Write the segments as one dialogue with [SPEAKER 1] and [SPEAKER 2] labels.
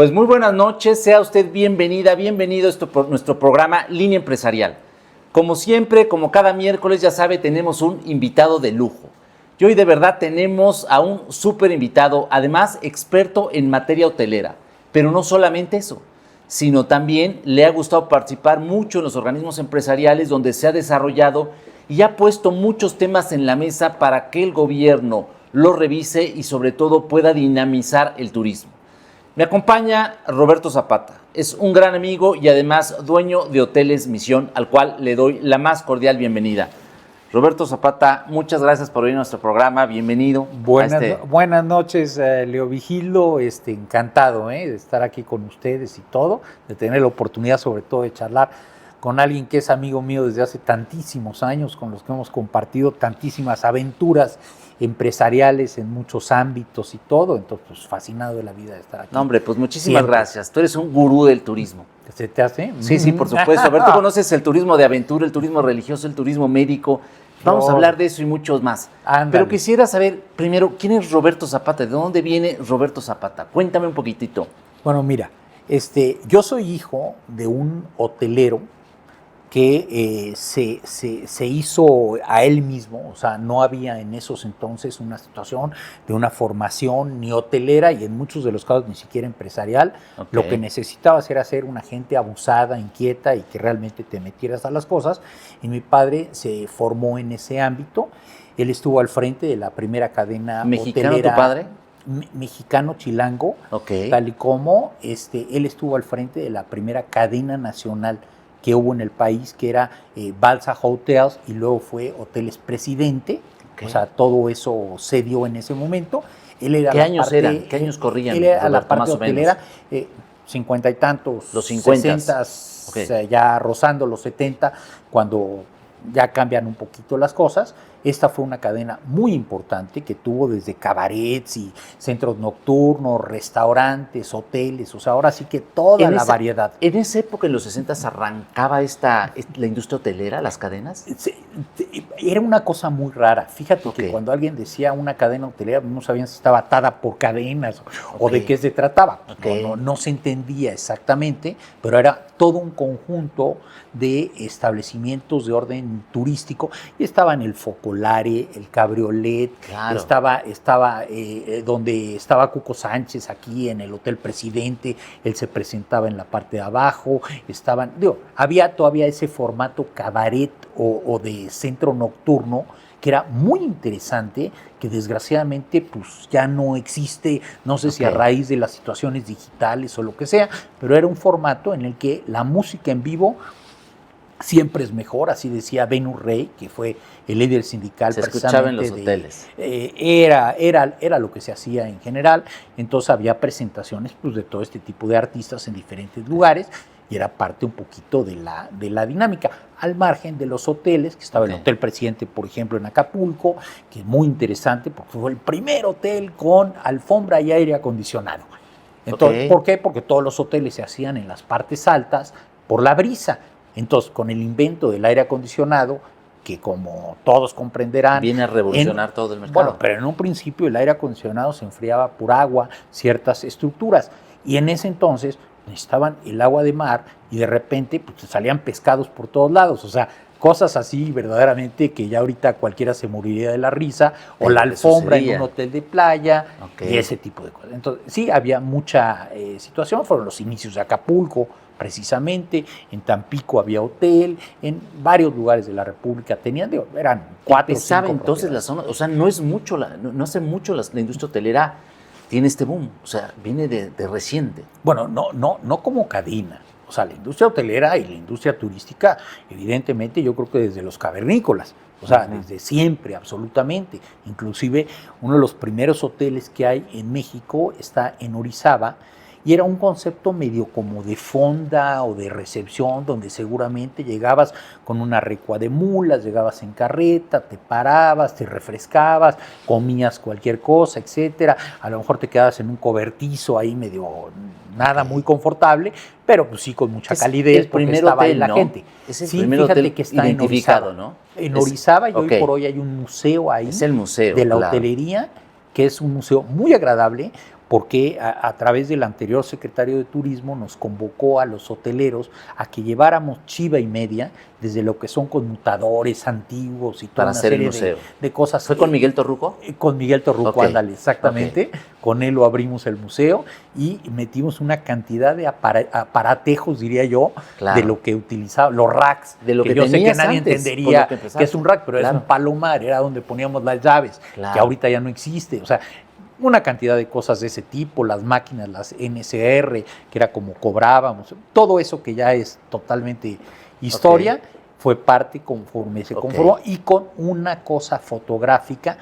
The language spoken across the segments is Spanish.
[SPEAKER 1] Pues muy buenas noches, sea usted bienvenida, bienvenido a nuestro programa Línea Empresarial. Como siempre, como cada miércoles, ya sabe, tenemos un invitado de lujo. Y hoy de verdad tenemos a un súper invitado, además experto en materia hotelera. Pero no solamente eso, sino también le ha gustado participar mucho en los organismos empresariales donde se ha desarrollado y ha puesto muchos temas en la mesa para que el gobierno lo revise y sobre todo pueda dinamizar el turismo. Me acompaña Roberto Zapata, es un gran amigo y además dueño de Hoteles Misión, al cual le doy la más cordial bienvenida. Roberto Zapata, muchas gracias por venir a nuestro programa, bienvenido.
[SPEAKER 2] Buenas noches, Leo Vigildo, encantado de estar aquí con ustedes y todo, de tener la oportunidad sobre todo de charlar con alguien que es amigo mío desde hace tantísimos años, con los que hemos compartido tantísimas aventuras empresariales en muchos ámbitos y todo, entonces pues fascinado de la vida de estar aquí.
[SPEAKER 1] No, hombre, pues muchísimas gracias, tú eres un gurú del turismo.
[SPEAKER 2] ¿Se te hace?
[SPEAKER 1] Sí, por supuesto. A ver, tú conoces el turismo de aventura, el turismo religioso, el turismo médico. Vamos a hablar de eso y muchos más.
[SPEAKER 2] Ándale.
[SPEAKER 1] Pero quisiera saber, primero, ¿quién es Roberto Zapata? ¿De dónde viene Roberto Zapata? Cuéntame un poquitito.
[SPEAKER 2] Bueno, mira, yo soy hijo de un hotelero que se hizo a él mismo, o sea, no había en esos entonces una situación de una formación ni hotelera y en muchos de los casos ni siquiera empresarial. Okay. Lo que necesitabas era ser una gente abusada, inquieta y que realmente te metieras a las cosas. Y mi padre se formó en ese ámbito. Él estuvo al frente de la primera cadena
[SPEAKER 1] ¿Mexicano
[SPEAKER 2] hotelera.
[SPEAKER 1] tu padre?
[SPEAKER 2] Mexicano chilango,
[SPEAKER 1] okay.
[SPEAKER 2] Tal y como él estuvo al frente de la primera cadena nacional que hubo en el país, que era Balsa Hotels, y luego fue Hoteles Presidente. Okay. O sea, todo eso se dio en ese momento. Él era
[SPEAKER 1] ¿Qué años eran? ¿Qué años corrían?
[SPEAKER 2] Él era la parte hotelera, 50 y tantos,
[SPEAKER 1] los 50,
[SPEAKER 2] 60, okay. O sea, ya rozando los 70, cuando ya cambian un poquito las cosas. Esta fue una cadena muy importante que tuvo desde cabarets y centros nocturnos, restaurantes, hoteles, o sea, ahora sí que toda la variedad.
[SPEAKER 1] ¿En esa época, en los 60, arrancaba la industria hotelera, las cadenas?
[SPEAKER 2] Era una cosa muy rara. Fíjate que cuando alguien decía una cadena hotelera, no sabían si estaba atada por cadenas o de qué se trataba. No se entendía exactamente, pero era todo un conjunto de establecimientos de orden turístico y estaba en el Focolare, el Cabriolet,
[SPEAKER 1] claro.
[SPEAKER 2] estaba donde estaba Cuco Sánchez aquí en el Hotel Presidente, él se presentaba en la parte de abajo, había todavía ese formato cabaret o de centro nocturno que era muy interesante, que desgraciadamente pues ya no existe, no sé si a raíz de las situaciones digitales o lo que sea, pero era un formato en el que la música en vivo siempre es mejor, así decía Venus Rey, que fue el líder sindical.
[SPEAKER 1] Se escuchaba en los hoteles.
[SPEAKER 2] Era lo que se hacía en general, entonces había presentaciones pues, de todo este tipo de artistas en diferentes lugares, y era parte un poquito de la dinámica, al margen de los hoteles, que estaba el Hotel Presidente, por ejemplo, en Acapulco, que es muy interesante porque fue el primer hotel con alfombra y aire acondicionado. Entonces, ¿por qué? Porque todos los hoteles se hacían en las partes altas por la brisa. Entonces, con el invento del aire acondicionado, que como todos comprenderán...
[SPEAKER 1] Viene a revolucionar todo el mercado.
[SPEAKER 2] Bueno, pero en un principio el aire acondicionado se enfriaba por agua, ciertas estructuras, y en ese entonces necesitaban el agua de mar y de repente pues, salían pescados por todos lados, o sea, cosas así verdaderamente que ya ahorita cualquiera se moriría de la risa, o la alfombra en un hotel de playa, y ese tipo de cosas. Entonces, sí, había mucha situación, fueron los inicios de Acapulco, precisamente, en Tampico había hotel, en varios lugares de la República tenían, eran 4 o 5
[SPEAKER 1] entonces la zona, o sea, no es mucho, no hace mucho la industria hotelera tiene este boom, o sea, viene de reciente.
[SPEAKER 2] Bueno, no como cadena. O sea, la industria hotelera y la industria turística, evidentemente, yo creo que desde los cavernícolas, o sea, desde siempre, absolutamente. Inclusive, uno de los primeros hoteles que hay en México está en Orizaba, y era un concepto medio como de fonda o de recepción, donde seguramente llegabas con una recua de mulas, llegabas en carreta, te parabas, te refrescabas, comías cualquier cosa, etcétera. A lo mejor te quedabas en un cobertizo ahí medio nada muy confortable, pero pues sí con mucha calidez, porque estaba ahí la gente.
[SPEAKER 1] Es el primer hotel que está identificado, ¿no?
[SPEAKER 2] En Orizaba, y hoy por hoy hay un museo ahí.
[SPEAKER 1] Es el museo
[SPEAKER 2] de la hotelería, que es un museo muy agradable, porque a través del anterior secretario de Turismo nos convocó a los hoteleros a que lleváramos chiva y media desde lo que son conmutadores antiguos y toda
[SPEAKER 1] para
[SPEAKER 2] una
[SPEAKER 1] hacer el
[SPEAKER 2] serie
[SPEAKER 1] museo.
[SPEAKER 2] de cosas.
[SPEAKER 1] ¿Fue con Miguel Torruco?
[SPEAKER 2] Con Miguel Torruco,
[SPEAKER 1] Okay.
[SPEAKER 2] ándale, exactamente.
[SPEAKER 1] Okay.
[SPEAKER 2] Con él lo abrimos el museo y metimos una cantidad de aparatejos, diría yo,
[SPEAKER 1] Claro.
[SPEAKER 2] de lo que utilizaba, los racks.
[SPEAKER 1] De lo que
[SPEAKER 2] yo sé que
[SPEAKER 1] tenías
[SPEAKER 2] nadie
[SPEAKER 1] antes,
[SPEAKER 2] entendería
[SPEAKER 1] con lo que
[SPEAKER 2] que es un rack, pero
[SPEAKER 1] Claro.
[SPEAKER 2] es un palomar, era donde poníamos las llaves,
[SPEAKER 1] Claro.
[SPEAKER 2] que ahorita ya no existe. O sea, una cantidad de cosas de ese tipo, las máquinas, las NSR, que era como cobrábamos, todo eso que ya es totalmente historia,
[SPEAKER 1] Okay.
[SPEAKER 2] fue parte conforme se conformó y con una cosa fotográfica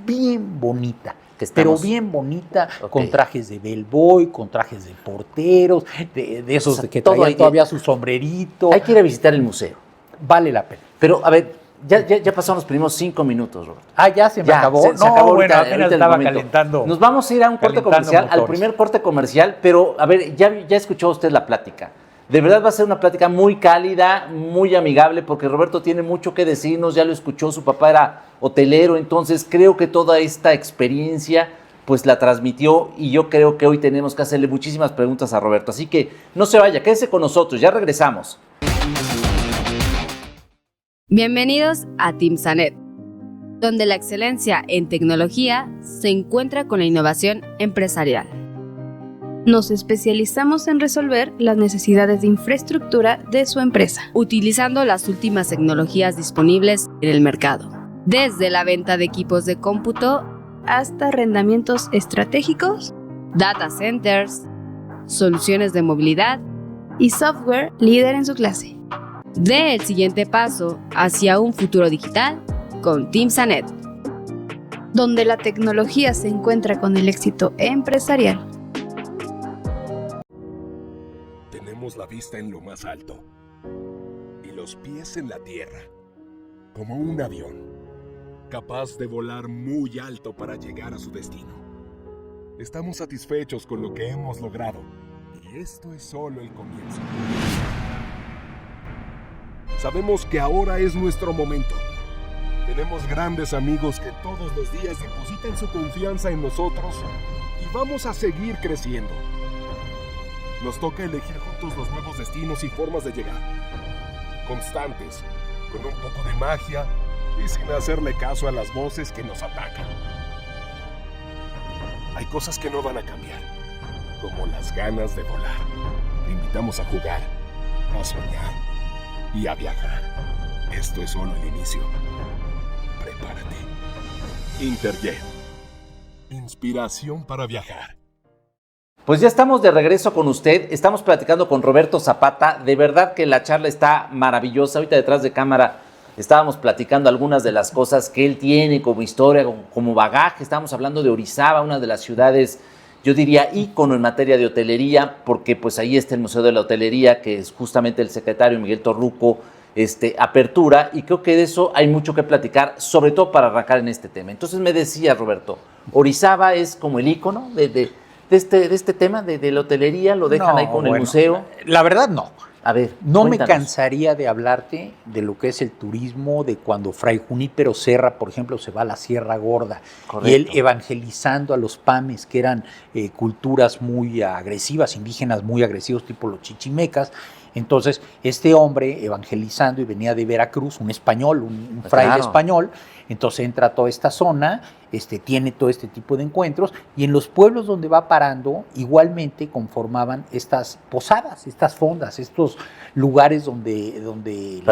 [SPEAKER 2] bien bonita. Pero bien bonita, con trajes de bellboy, con trajes de porteros, de esos, o sea, que traían todavía su sombrerito.
[SPEAKER 1] Hay que ir a visitar el museo.
[SPEAKER 2] Vale la pena.
[SPEAKER 1] Pero, a ver, ya pasaron los primeros 5 minutos, Roberto.
[SPEAKER 2] Ah, ya se me acabó.
[SPEAKER 1] Se acabó
[SPEAKER 2] bueno,
[SPEAKER 1] ahorita,
[SPEAKER 2] apenas estaba calentando.
[SPEAKER 1] Nos vamos a ir a un corte comercial,
[SPEAKER 2] motores.
[SPEAKER 1] al primer corte comercial, pero, a ver, ya escuchó usted la plática. De verdad va a ser una plática muy cálida, muy amigable, porque Roberto tiene mucho que decirnos, ya lo escuchó, su papá era hotelero, entonces creo que toda esta experiencia pues la transmitió y yo creo que hoy tenemos que hacerle muchísimas preguntas a Roberto. Así que no se vaya, quédese con nosotros, ya regresamos.
[SPEAKER 3] Bienvenidos a Timsanet, donde la excelencia en tecnología se encuentra con la innovación empresarial.
[SPEAKER 4] Nos especializamos en resolver las necesidades de infraestructura de su empresa,
[SPEAKER 3] utilizando las últimas tecnologías disponibles en el mercado. Desde la venta de equipos de cómputo
[SPEAKER 4] hasta arrendamientos estratégicos,
[SPEAKER 3] data centers, soluciones de movilidad
[SPEAKER 4] y software líder en su clase.
[SPEAKER 3] Dé el siguiente paso hacia un futuro digital con Timsanet,
[SPEAKER 4] donde la tecnología se encuentra con el éxito empresarial.
[SPEAKER 5] Tenemos la vista en lo más alto y los pies en la tierra, como un avión, capaz de volar muy alto para llegar a su destino. Estamos satisfechos con lo que hemos logrado y esto es solo el comienzo. Sabemos que ahora es nuestro momento. Tenemos grandes amigos que todos los días depositan su confianza en nosotros y vamos a seguir creciendo. Nos toca elegir juntos los nuevos destinos y formas de llegar. Constantes, con un poco de magia y sin hacerle caso a las voces que nos atacan. Hay cosas que no van a cambiar, como las ganas de volar. Te invitamos a jugar, a soñar y a viajar. Esto es solo el inicio. Prepárate. Interjet. Inspiración para viajar.
[SPEAKER 1] Pues ya estamos de regreso con usted, estamos platicando con Roberto Zapata, de verdad que la charla está maravillosa, ahorita detrás de cámara estábamos platicando algunas de las cosas que él tiene como historia, como bagaje, estábamos hablando de Orizaba, una de las ciudades, yo diría, ícono en materia de hotelería, porque pues ahí está el Museo de la Hotelería, que es justamente el secretario Miguel Torruco, apertura, y creo que de eso hay mucho que platicar, sobre todo para arrancar en este tema. Entonces me decía Roberto, Orizaba es como el ícono de este tema de la hotelería, lo dejan ahí con el museo.
[SPEAKER 2] La verdad no.
[SPEAKER 1] A ver,
[SPEAKER 2] no
[SPEAKER 1] cuéntanos.
[SPEAKER 2] me cansaría de hablarte de lo que es el turismo, de cuando Fray Junípero Serra, por ejemplo, se va a la Sierra Gorda. Correcto. Y él evangelizando a los pames, que eran culturas muy agresivas, indígenas muy agresivos, tipo los chichimecas. Entonces, este hombre evangelizando y venía de Veracruz, un español, un fraile español, entonces entra a toda esta zona, tiene todo este tipo de encuentros, y en los pueblos donde va parando, igualmente conformaban estas posadas, estas fondas, estos lugares donde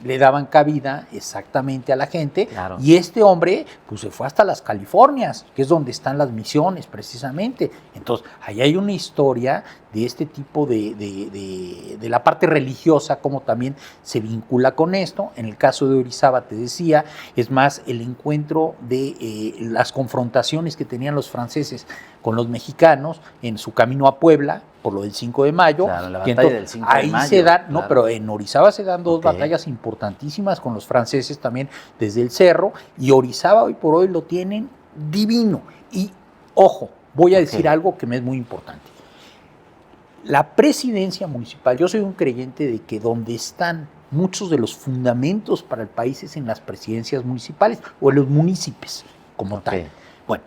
[SPEAKER 2] le daban cabida exactamente a la gente, claro. Y este hombre pues se fue hasta las Californias, que es donde están las misiones precisamente. Entonces, ahí hay una historia de este tipo de la parte religiosa, como también se vincula con esto. En el caso de Orizaba, te decía, es más el encuentro de las confrontaciones que tenían los franceses con los mexicanos en su camino a Puebla, por lo del 5 de mayo.
[SPEAKER 1] Claro, la batalla del 5 de mayo.
[SPEAKER 2] Ahí se dan, claro. No, pero en Orizaba se dan dos batallas importantísimas con los franceses también desde el cerro, y Orizaba hoy por hoy lo tienen divino. Y, ojo, voy a decir algo que me es muy importante. La presidencia municipal, yo soy un creyente de que donde están muchos de los fundamentos para el país es en las presidencias municipales o en los municipios como tal. Bueno,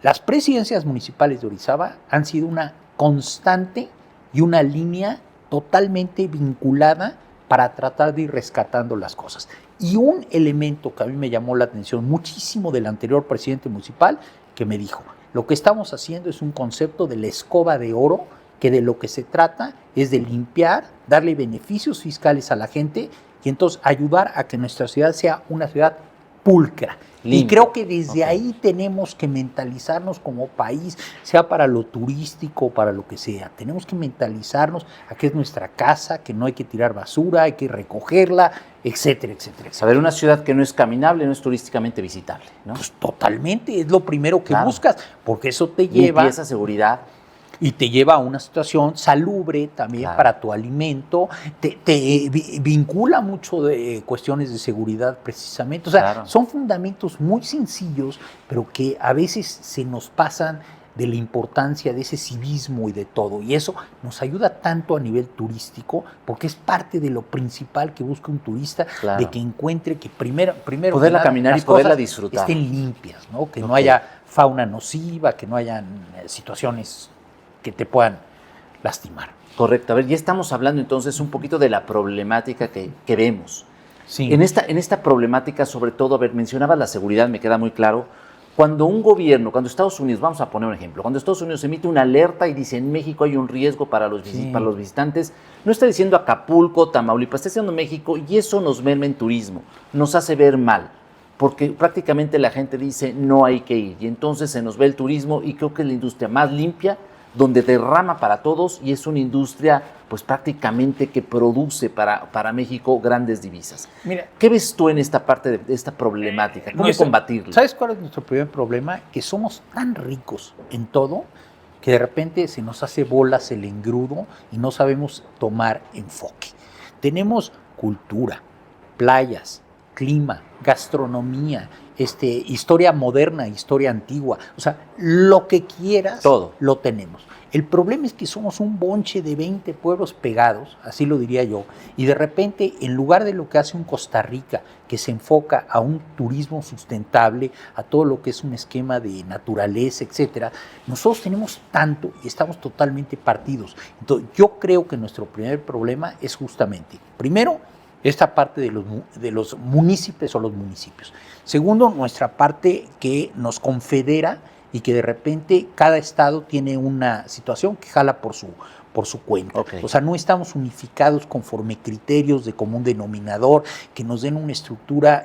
[SPEAKER 2] las presidencias municipales de Orizaba han sido una constante y una línea totalmente vinculada para tratar de ir rescatando las cosas. Y un elemento que a mí me llamó la atención muchísimo del anterior presidente municipal, que me dijo, lo que estamos haciendo es un concepto de la escoba de oro, que de lo que se trata es de limpiar, darle beneficios fiscales a la gente y entonces ayudar a que nuestra ciudad sea una ciudad pulcra.
[SPEAKER 1] Limpio.
[SPEAKER 2] Y creo que desde ahí tenemos que mentalizarnos como país, sea para lo turístico, para lo que sea. Tenemos que mentalizarnos a que es nuestra casa, que no hay que tirar basura, hay que recogerla, etcétera, etcétera, etcétera.
[SPEAKER 1] Saber una ciudad que no es caminable, no es turísticamente visitable, ¿no?
[SPEAKER 2] Pues totalmente, es lo primero que
[SPEAKER 1] Claro.
[SPEAKER 2] buscas, porque eso te lleva...
[SPEAKER 1] Limpieza, seguridad.
[SPEAKER 2] Y te lleva a una situación salubre también
[SPEAKER 1] Claro.
[SPEAKER 2] para tu alimento, te vincula mucho de cuestiones de seguridad precisamente. O sea,
[SPEAKER 1] Claro.
[SPEAKER 2] son fundamentos muy sencillos, pero que a veces se nos pasan de la importancia de ese civismo y de todo. Y eso nos ayuda tanto a nivel turístico, porque es parte de lo principal que busca un turista,
[SPEAKER 1] Claro.
[SPEAKER 2] de que encuentre que primero
[SPEAKER 1] Poderla
[SPEAKER 2] que nada,
[SPEAKER 1] caminar y
[SPEAKER 2] las
[SPEAKER 1] poderla
[SPEAKER 2] cosas
[SPEAKER 1] disfrutar.
[SPEAKER 2] estén limpias, ¿no? Que no
[SPEAKER 1] Ok.
[SPEAKER 2] haya fauna nociva, que no hayan situaciones que te puedan lastimar.
[SPEAKER 1] Correcto. A ver, ya estamos hablando entonces un poquito de la problemática que vemos.
[SPEAKER 2] Sí.
[SPEAKER 1] En esta problemática, sobre todo, a ver, mencionabas la seguridad, me queda muy claro. Cuando un gobierno, cuando Estados Unidos, vamos a poner un ejemplo, cuando Estados Unidos emite una alerta y dice en México hay un riesgo para los visitantes, no está diciendo Acapulco, Tamaulipas, está diciendo México y eso nos merma en turismo, nos hace ver mal, porque prácticamente la gente dice no hay que ir y entonces se nos ve el turismo y creo que es la industria más limpia, donde derrama para todos y es una industria pues prácticamente que produce para México grandes divisas.
[SPEAKER 2] Mira,
[SPEAKER 1] ¿Qué ves tú en esta parte de esta problemática? ¿Cómo combatirla?
[SPEAKER 2] ¿Sabes cuál es nuestro primer problema? Que somos tan ricos en todo que de repente se nos hace bolas el engrudo y no sabemos tomar enfoque. Tenemos cultura, playas, clima, gastronomía, historia moderna, historia antigua, o sea, lo que quieras,
[SPEAKER 1] todo
[SPEAKER 2] lo tenemos. El problema es que somos un bonche de 20 pueblos pegados, así lo diría yo, y de repente, en lugar de lo que hace un Costa Rica, que se enfoca a un turismo sustentable, a todo lo que es un esquema de naturaleza, etcétera, nosotros tenemos tanto y estamos totalmente partidos. Entonces, yo creo que nuestro primer problema es justamente, primero, esta parte de los municipios o los municipios. Segundo, nuestra parte que nos confedera y que de repente cada estado tiene una situación que jala por su cuenta.
[SPEAKER 1] Okay.
[SPEAKER 2] O sea, no estamos unificados conforme criterios de común denominador que nos den una estructura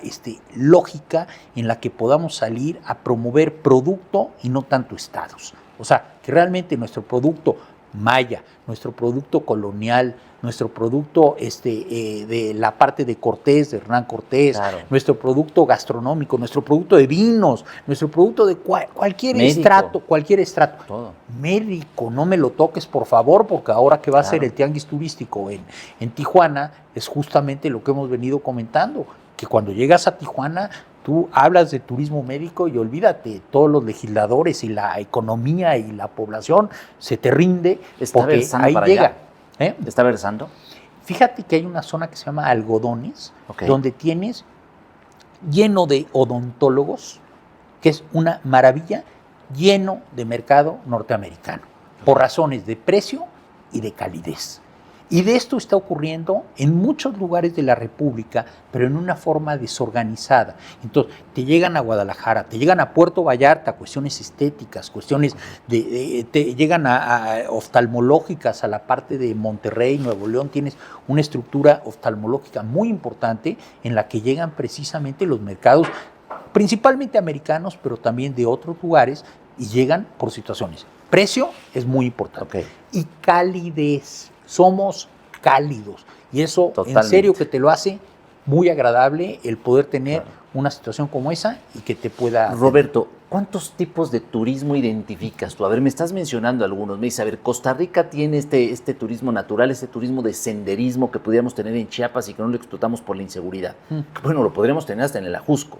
[SPEAKER 2] lógica en la que podamos salir a promover producto y no tanto estados. O sea, que realmente nuestro producto maya, nuestro producto colonial, nuestro producto de la parte de Cortés, de Hernán Cortés,
[SPEAKER 1] claro,
[SPEAKER 2] nuestro producto gastronómico, nuestro producto de vinos, nuestro producto de cualquier estrato.
[SPEAKER 1] Todo.
[SPEAKER 2] Médico, no me lo toques, por favor, porque ahora que va a ser el tianguis turístico en Tijuana, es justamente lo que hemos venido comentando, que cuando llegas a Tijuana, tú hablas de turismo médico y olvídate, todos los legisladores y la economía y la población se te rinde
[SPEAKER 1] Está
[SPEAKER 2] porque
[SPEAKER 1] versando
[SPEAKER 2] ahí
[SPEAKER 1] para
[SPEAKER 2] llega.
[SPEAKER 1] allá.
[SPEAKER 2] ¿Eh?
[SPEAKER 1] ¿Está versando?
[SPEAKER 2] Fíjate que hay una zona que se llama Algodones,
[SPEAKER 1] Ok.
[SPEAKER 2] donde tienes lleno de odontólogos, que es una maravilla, lleno de mercado norteamericano, por razones de precio y de calidez. Y de esto está ocurriendo en muchos lugares de la República, pero en una forma desorganizada. Entonces, te llegan a Guadalajara, te llegan a Puerto Vallarta, cuestiones estéticas, cuestiones te llegan a oftalmológicas, a la parte de Monterrey, Nuevo León, tienes una estructura oftalmológica muy importante en la que llegan precisamente los mercados, principalmente americanos, pero también de otros lugares, y llegan por situaciones. Precio es muy importante.
[SPEAKER 1] Ok.
[SPEAKER 2] Y calidez. Somos cálidos y eso
[SPEAKER 1] Totalmente.
[SPEAKER 2] en serio que te lo hace muy agradable el poder tener
[SPEAKER 1] Claro.
[SPEAKER 2] una situación como esa y que te pueda...
[SPEAKER 1] Roberto, ¿cuántos tipos de turismo identificas tú? A ver, me estás mencionando algunos. Me dice, a ver, Costa Rica tiene este turismo natural, este turismo de senderismo que pudiéramos tener en Chiapas y que no lo explotamos por la inseguridad. Bueno, lo podríamos tener hasta en el Ajusco,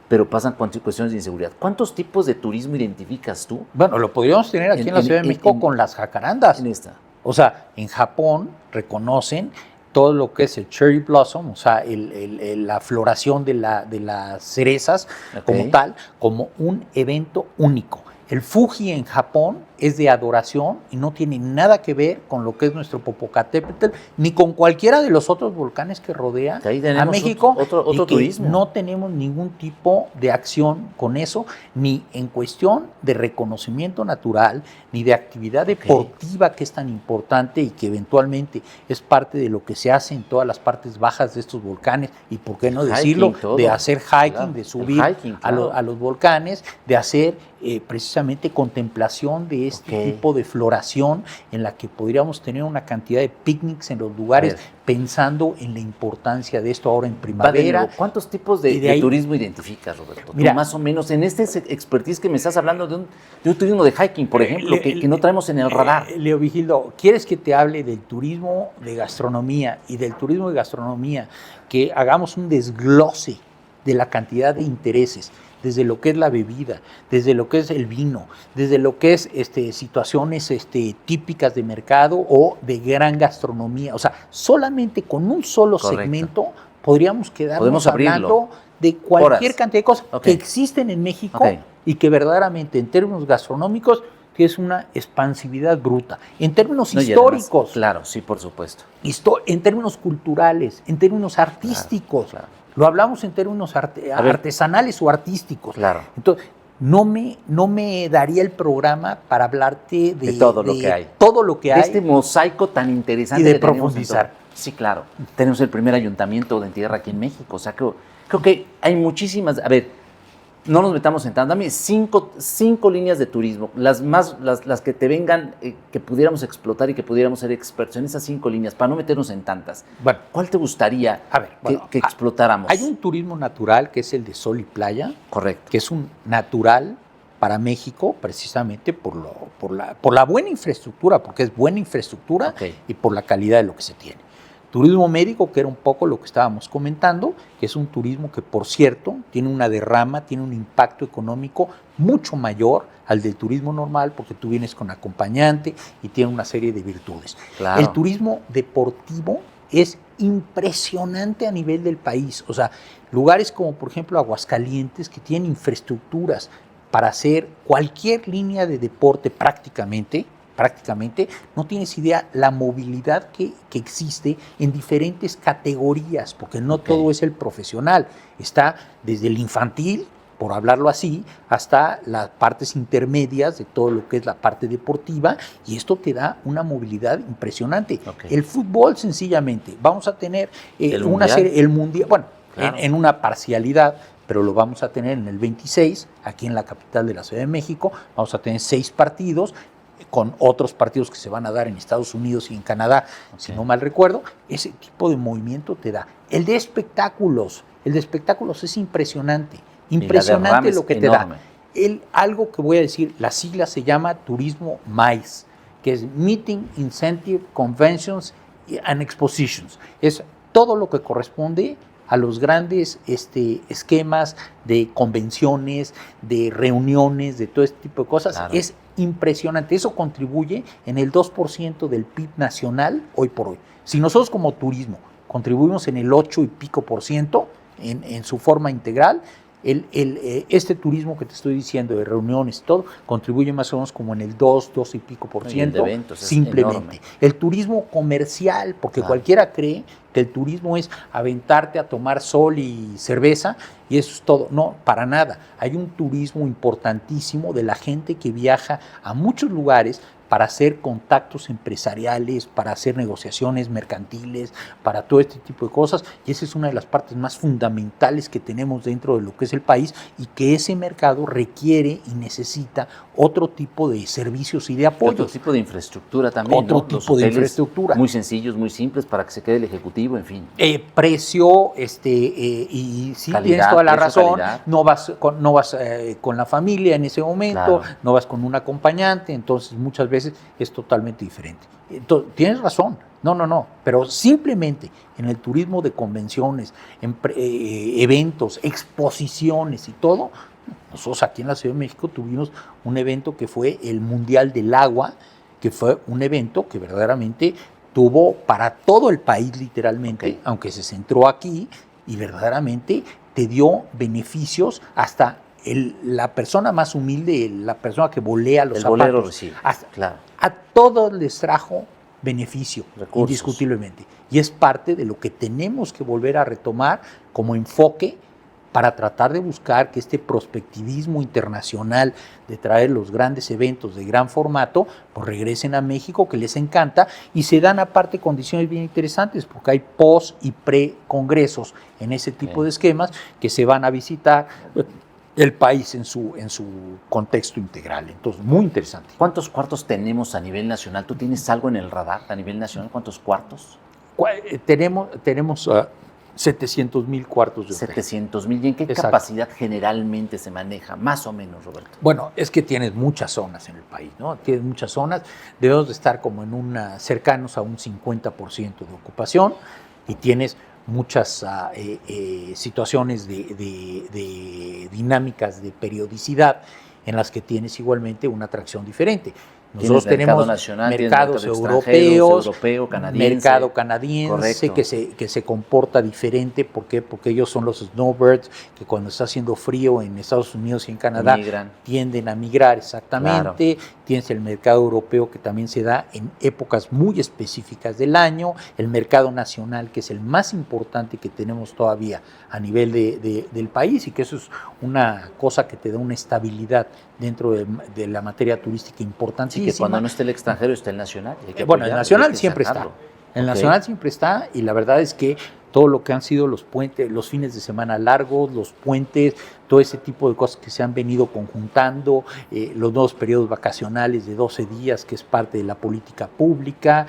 [SPEAKER 1] pero pasan cuestiones de inseguridad. ¿Cuántos tipos de turismo identificas tú
[SPEAKER 2] Bueno, lo podríamos tener aquí en la Ciudad de México con las jacarandas.
[SPEAKER 1] en esta?
[SPEAKER 2] O sea, en Japón reconocen todo lo que es el cherry blossom, o sea, la floración de las cerezas
[SPEAKER 1] Ok.
[SPEAKER 2] como tal, como un evento único. El Fuji en Japón es de adoración y no tiene nada que ver con lo que es nuestro Popocatépetl, ni con cualquiera de los otros volcanes que rodea
[SPEAKER 1] Que ahí
[SPEAKER 2] a
[SPEAKER 1] tenemos
[SPEAKER 2] México.
[SPEAKER 1] otro
[SPEAKER 2] y que
[SPEAKER 1] turismo.
[SPEAKER 2] no tenemos ningún tipo de acción con eso, ni en cuestión de reconocimiento natural, ni de actividad deportiva que es tan importante y que eventualmente es parte de lo que se hace en todas las partes bajas de estos volcanes, y por qué no
[SPEAKER 1] Hiking,
[SPEAKER 2] decirlo,
[SPEAKER 1] todo.
[SPEAKER 2] de hacer hiking,
[SPEAKER 1] Claro,
[SPEAKER 2] de
[SPEAKER 1] el
[SPEAKER 2] subir
[SPEAKER 1] hiking, claro.
[SPEAKER 2] a los volcanes, de hacer precisamente contemplación de este tipo de floración en la que podríamos tener una cantidad de picnics en los lugares, pensando en la importancia de esto ahora en primavera.
[SPEAKER 1] ¿Cuántos tipos de turismo identificas, Roberto?
[SPEAKER 2] Mira,
[SPEAKER 1] tú más o menos, en este expertise que me estás hablando de un turismo de hiking, por ejemplo, que no traemos en el radar.
[SPEAKER 2] Leo Vigildo, ¿quieres que te hable del turismo de gastronomía y del turismo de gastronomía? Que hagamos un desglose de la cantidad de intereses, desde lo que es la bebida, desde lo que es el vino, desde lo que es situaciones típicas de mercado o de gran gastronomía. O sea, solamente con un solo segmento podríamos quedarnos hablando de cualquier cantidad de cosas que existen en México y que verdaderamente en términos gastronómicos es una expansividad bruta. En términos históricos.
[SPEAKER 1] Además, claro, sí, por supuesto.
[SPEAKER 2] En términos culturales, en términos artísticos. Claro. Lo hablamos en términos artesanales o artísticos.
[SPEAKER 1] Claro.
[SPEAKER 2] Entonces, no me daría el programa para hablarte de
[SPEAKER 1] todo lo que hay.
[SPEAKER 2] Todo lo que hay.
[SPEAKER 1] Este mosaico tan interesante.
[SPEAKER 2] Y de profundizar.
[SPEAKER 1] Sí, claro. Tenemos el primer ayuntamiento de tierra aquí en México. O sea, creo que hay muchísimas. A ver, no nos metamos en tanto. Dame cinco líneas de turismo, las que te vengan, que pudiéramos explotar y que pudiéramos ser expertos en esas 5 líneas, para no meternos en tantas. Bueno, ¿cuál te gustaría que explotáramos?
[SPEAKER 2] Hay un turismo natural que es el de sol y playa.
[SPEAKER 1] Correcto.
[SPEAKER 2] Que es un natural para México, precisamente por la buena infraestructura, porque es buena infraestructura y por la calidad de lo que se tiene. Turismo médico, que era un poco lo que estábamos comentando, que es un turismo que, por cierto, tiene una derrama, tiene un impacto económico mucho mayor al del turismo normal, porque tú vienes con acompañante y tiene una serie de virtudes.
[SPEAKER 1] Claro.
[SPEAKER 2] El turismo deportivo es impresionante a nivel del país. O sea, lugares como, por ejemplo, Aguascalientes, que tienen infraestructuras para hacer cualquier línea de deporte prácticamente, no tienes idea la movilidad que existe en diferentes categorías, porque no todo es el profesional. Está desde el infantil, por hablarlo así, hasta las partes intermedias de todo lo que es la parte deportiva, y esto te da una movilidad impresionante. El fútbol, sencillamente, vamos a tener el mundial, bueno, claro, en una parcialidad, pero lo vamos a tener en el 26, aquí en la capital de la Ciudad de México. Vamos a tener 6 partidos, con otros partidos que se van a dar en Estados Unidos y en Canadá, si no mal recuerdo. Ese tipo de movimiento te da. El de espectáculos es impresionante lo que te da. Algo que voy a decir, la sigla se llama Turismo MICE, que es Meeting, Incentive, Conventions and Expositions. Es todo lo que corresponde a los grandes esquemas de convenciones, de reuniones, de todo este tipo de cosas. Claro. Es impresionante. Eso contribuye en el 2% del PIB nacional hoy por hoy. Si nosotros como turismo contribuimos en el 8 y pico por ciento en su forma integral, este turismo que te estoy diciendo de reuniones y todo, contribuye más o menos como en el 2 y pico por ciento, simplemente. El turismo comercial, porque cualquiera cree que el turismo es aventarte a tomar sol y cerveza y eso es todo. No, para nada. Hay un turismo importantísimo de la gente que viaja a muchos lugares para hacer contactos empresariales, para hacer negociaciones mercantiles, para todo este tipo de cosas, y esa es una de las partes más fundamentales que tenemos dentro de lo que es el país, y que ese mercado requiere y necesita otro tipo de servicios y de apoyo.
[SPEAKER 1] Otro tipo de infraestructura también.
[SPEAKER 2] Otro tipo de infraestructura.
[SPEAKER 1] Muy sencillos, muy simples, para que se quede el ejecutivo, en fin.
[SPEAKER 2] Precio, y sí, calidad, tienes toda la razón, no vas con la familia en ese momento, claro, no vas con un acompañante, entonces muchas veces es totalmente diferente. Entonces, tienes razón, no, pero simplemente en el turismo de convenciones, eventos, exposiciones y todo, nosotros aquí en la Ciudad de México tuvimos un evento que fue el Mundial del Agua, que fue un evento que verdaderamente tuvo para todo el país aunque se centró aquí, y verdaderamente te dio beneficios hasta la persona más humilde, la persona que volea los
[SPEAKER 1] El
[SPEAKER 2] zapatos,
[SPEAKER 1] bolero recibe, claro.
[SPEAKER 2] a todos les trajo beneficio,
[SPEAKER 1] Recursos.
[SPEAKER 2] indiscutiblemente. Y es parte de lo que tenemos que volver a retomar como enfoque para tratar de buscar que este prospectivismo internacional de traer los grandes eventos de gran formato, pues regresen a México, que les encanta, y se dan aparte condiciones bien interesantes, porque hay post y pre-congresos en ese tipo de esquemas que se van a visitar el país en su contexto integral. Entonces, muy interesante.
[SPEAKER 1] ¿Cuántos cuartos tenemos a nivel nacional? ¿Tú tienes algo en el radar a nivel nacional? ¿Cuántos cuartos?
[SPEAKER 2] Tenemos 700,000 cuartos de hotel.
[SPEAKER 1] 700,000. ¿Y en qué
[SPEAKER 2] Exacto.
[SPEAKER 1] capacidad generalmente se maneja? Más o menos, Roberto.
[SPEAKER 2] Bueno, es que tienes muchas zonas en el país, ¿no? Tienes muchas zonas, debemos de estar como cercanos a un 50% de ocupación y tienes muchas situaciones de dinámicas de periodicidad en las que tienes igualmente una atracción diferente. Nosotros tenemos mercados europeos,
[SPEAKER 1] europeo, canadiense,
[SPEAKER 2] mercado canadiense que se comporta diferente. ¿Por qué? Porque ellos son los snowbirds que cuando está haciendo frío en Estados Unidos y en Canadá tienden a migrar exactamente. Claro. Tienes el mercado europeo que también se da en épocas muy específicas del año. El mercado nacional, que es el más importante que tenemos todavía a nivel del país, y que eso es una cosa que te da una estabilidad dentro de la materia turística importantísima.
[SPEAKER 1] Sí, que cuando no esté el extranjero está el nacional.
[SPEAKER 2] Bueno, el nacional siempre está. El nacional siempre está, y la verdad es que todo lo que han sido los puentes, los fines de semana largos, los puentes, todo ese tipo de cosas que se han venido conjuntando, los nuevos periodos vacacionales de 12 días, que es parte de la política pública,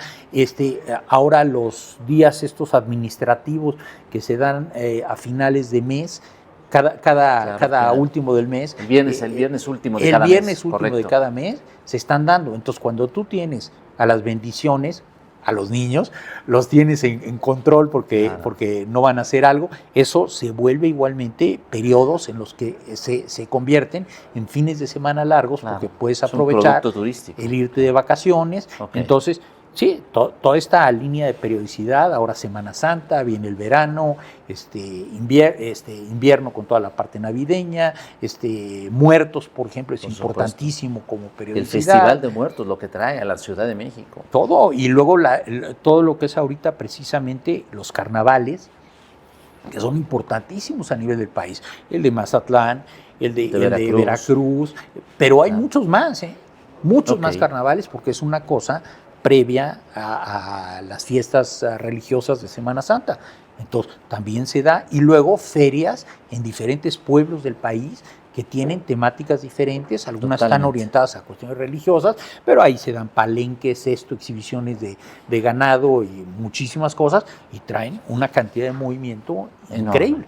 [SPEAKER 2] ahora los días estos administrativos que se dan a finales de mes, cada último del mes.
[SPEAKER 1] El viernes último de cada mes.
[SPEAKER 2] El viernes último de cada mes se están dando. Entonces, cuando tú tienes a las bendiciones, a los niños, los tienes en control porque no van a hacer algo, eso se vuelve igualmente periodos en los que se convierten en fines de semana largos, porque puedes aprovechar el irte de vacaciones. Entonces, sí, toda esta línea de periodicidad, ahora Semana Santa, viene el verano, invierno con toda la parte navideña, Muertos, por ejemplo, es importantísimo como periodicidad.
[SPEAKER 1] El Festival de Muertos, lo que trae a la Ciudad de México.
[SPEAKER 2] Todo, y luego todo lo que es ahorita precisamente los carnavales, que son importantísimos a nivel del país. El de Mazatlán, el de Veracruz, pero hay muchos más, muchos más carnavales, porque es una cosa previa a las fiestas religiosas de Semana Santa. Entonces, también se da, y luego ferias en diferentes pueblos del país que tienen temáticas diferentes, algunas están orientadas a cuestiones religiosas, pero ahí se dan palenques, exhibiciones de ganado y muchísimas cosas, y traen una cantidad de movimiento increíble.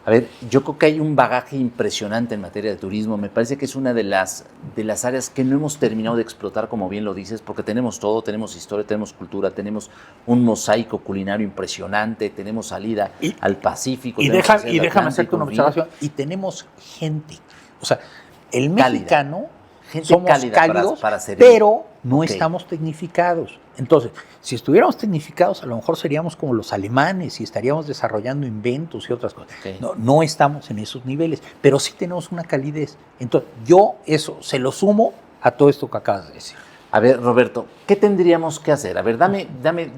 [SPEAKER 1] A ver, yo creo que hay un bagaje impresionante en materia de turismo. Me parece que es una de las áreas que no hemos terminado de explotar, como bien lo dices, porque tenemos todo, tenemos historia, tenemos cultura, tenemos un mosaico culinario impresionante, tenemos salida al Pacífico.
[SPEAKER 2] Y déjame hacerte una observación, y tenemos gente. O sea, el mexicano somos cálidos, para pero no estamos tecnificados. Entonces, si estuviéramos tecnificados, a lo mejor seríamos como los alemanes y estaríamos desarrollando inventos y otras cosas. No estamos en esos niveles, pero sí tenemos una calidez. Entonces, yo eso se lo sumo a todo esto que acabas de decir.
[SPEAKER 1] A ver, Roberto, ¿qué tendríamos que hacer? A ver, dame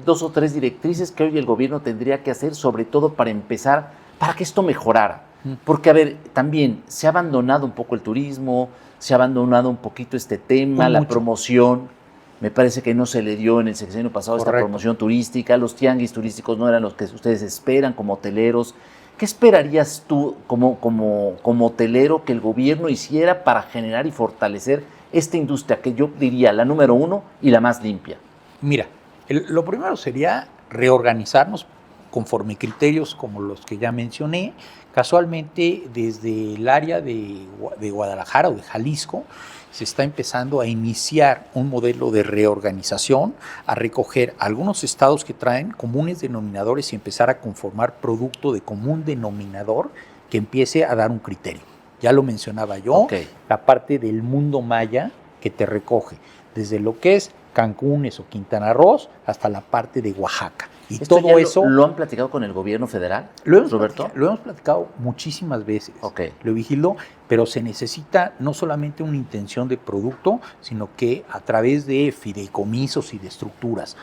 [SPEAKER 1] 2 o 3 directrices que hoy el gobierno tendría que hacer, sobre todo para empezar, para que esto mejorara. Porque, a ver, también se ha abandonado un poco el turismo, se ha abandonado un poquito este tema, la promoción. Me parece que no se le dio en el sexenio pasado esta promoción turística. Los tianguis turísticos no eran los que ustedes esperan como hoteleros. ¿Qué esperarías tú como hotelero que el gobierno hiciera para generar y fortalecer esta industria, que yo diría la número 1 y la más limpia?
[SPEAKER 2] Mira, lo primero sería reorganizarnos conforme criterios como los que ya mencioné. Casualmente, desde el área de Guadalajara o de Jalisco, se está empezando a iniciar un modelo de reorganización, a recoger algunos estados que traen comunes denominadores y empezar a conformar producto de común denominador que empiece a dar un criterio. Ya lo mencionaba yo, la parte del mundo maya que te recoge desde lo que es Cancún o Quintana Roo hasta la parte de Oaxaca. Y
[SPEAKER 1] ¿Esto
[SPEAKER 2] todo
[SPEAKER 1] ya
[SPEAKER 2] eso
[SPEAKER 1] lo han platicado con el gobierno federal, Roberto?
[SPEAKER 2] Lo hemos platicado muchísimas veces,
[SPEAKER 1] Ok.
[SPEAKER 2] lo vigilo, pero se necesita no solamente una intención de producto, sino que a través de fideicomisos y de estructuras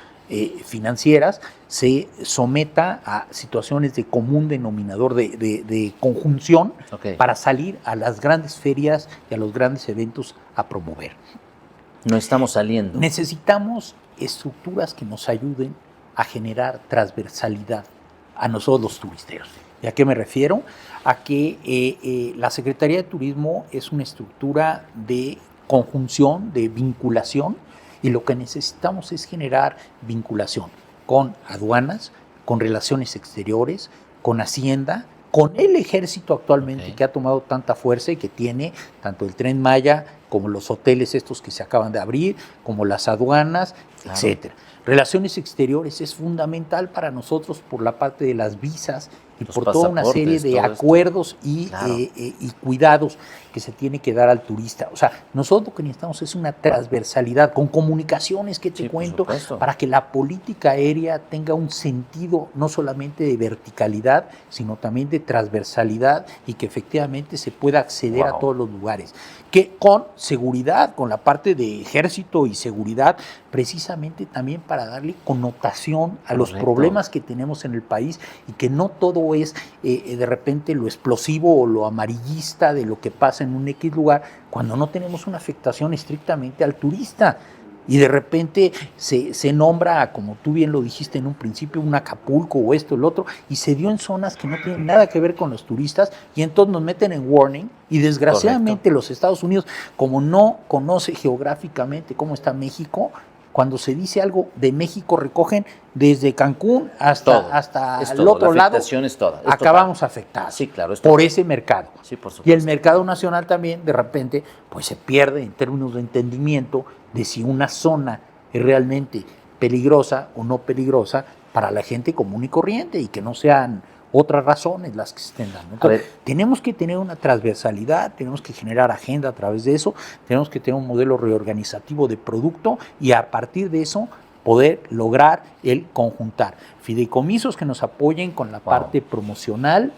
[SPEAKER 2] financieras se someta a situaciones de común denominador, de conjunción,
[SPEAKER 1] Ok.
[SPEAKER 2] para salir a las grandes ferias y a los grandes eventos a promover.
[SPEAKER 1] No estamos saliendo.
[SPEAKER 2] Necesitamos estructuras que nos ayuden a generar transversalidad a nosotros los turisteros. ¿Y a qué me refiero? A que la Secretaría de Turismo es una estructura de conjunción, de vinculación, y lo que necesitamos es generar vinculación con aduanas, con relaciones exteriores, con Hacienda, con el Ejército actualmente, que ha tomado tanta fuerza y que tiene tanto el Tren Maya como los hoteles estos que se acaban de abrir, como las aduanas, etcétera. Relaciones exteriores es fundamental para nosotros por la parte de las visas y
[SPEAKER 1] Los
[SPEAKER 2] por toda una serie de acuerdos y cuidados que se tiene que dar al turista. O sea, nosotros lo que necesitamos es una transversalidad con comunicaciones que te cuento, para que la política aérea tenga un sentido no solamente de verticalidad, sino también de transversalidad, y que efectivamente se pueda acceder a todos los lugares. Que con seguridad, con la parte de ejército y seguridad, precisamente también para darle connotación a los problemas que tenemos en el país, y que no todo es de repente lo explosivo o lo amarillista de lo que pasa en un X lugar, cuando no tenemos una afectación estrictamente al turista. Y de repente se nombra, como tú bien lo dijiste en un principio, un Acapulco o esto, el otro, y se dio en zonas que no tienen nada que ver con los turistas, y entonces nos meten en warning, y desgraciadamente los Estados Unidos, como no conoce geográficamente cómo está México, cuando se dice algo de México recogen desde Cancún hasta el otro lado, acabamos afectados por ese mercado.
[SPEAKER 1] Sí, por supuesto.
[SPEAKER 2] Y el mercado nacional también, de repente, pues se pierde en términos de entendimiento de si una zona es realmente peligrosa o no peligrosa para la gente común y corriente, y que no sean otras razones las que se estén dando. Entonces, tenemos que tener una transversalidad, tenemos que generar agenda a través de eso, tenemos que tener un modelo reorganizativo de producto, y a partir de eso poder lograr el conjuntar fideicomisos que nos apoyen con la parte promocional,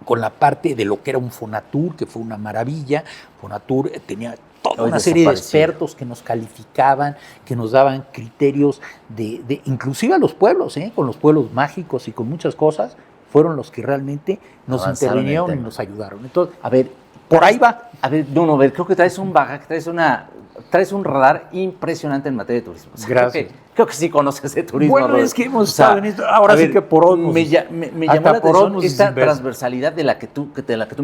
[SPEAKER 2] con la parte de lo que era un Fonatur, que fue una maravilla. Fonatur tenía toda una serie de expertos que nos calificaban, que nos daban criterios de inclusive a los pueblos, con los pueblos mágicos y con muchas cosas, fueron los que realmente nos intervinieron y nos ayudaron. Entonces, a ver, por ahí va.
[SPEAKER 1] A ver, creo que traes un bagaje, traes un radar impresionante en materia de turismo. O sea,
[SPEAKER 2] gracias.
[SPEAKER 1] Creo que sí conoces de turismo.
[SPEAKER 2] Bueno,
[SPEAKER 1] Robert.
[SPEAKER 2] es que hemos estado en esto. Ahora sí que por otros.
[SPEAKER 1] Me llamó la atención esta transversalidad de la que tú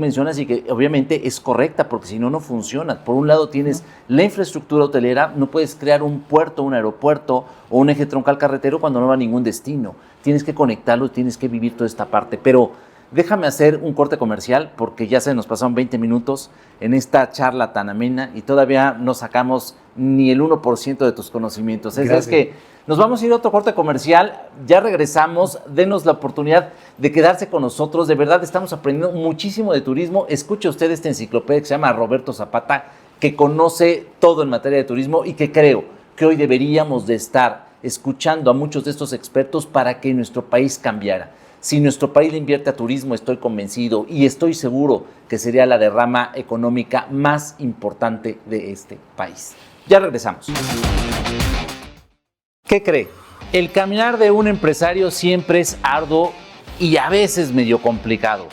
[SPEAKER 1] mencionas, y que obviamente es correcta, porque si no, no funciona. Por un lado tienes la infraestructura hotelera, no puedes crear un puerto, un aeropuerto o un eje troncal carretero cuando no va a ningún destino. Tienes que conectarlo, tienes que vivir toda esta parte. Pero déjame hacer un corte comercial, porque ya se nos pasaron 20 minutos en esta charla tan amena y todavía no sacamos ni el 1% de tus conocimientos. Es que nos vamos a ir a otro corte comercial, ya regresamos, denos la oportunidad de quedarse con nosotros. De verdad estamos aprendiendo muchísimo de turismo. Escuche usted esta enciclopedia que se llama Roberto Zapata, que conoce todo en materia de turismo, y que creo que hoy deberíamos de estar escuchando a muchos de estos expertos para que nuestro país cambiara. Si nuestro país le invierte a turismo, estoy convencido y estoy seguro que sería la derrama económica más importante de este país. Ya regresamos. ¿Qué cree? El caminar de un empresario siempre es arduo y a veces medio complicado.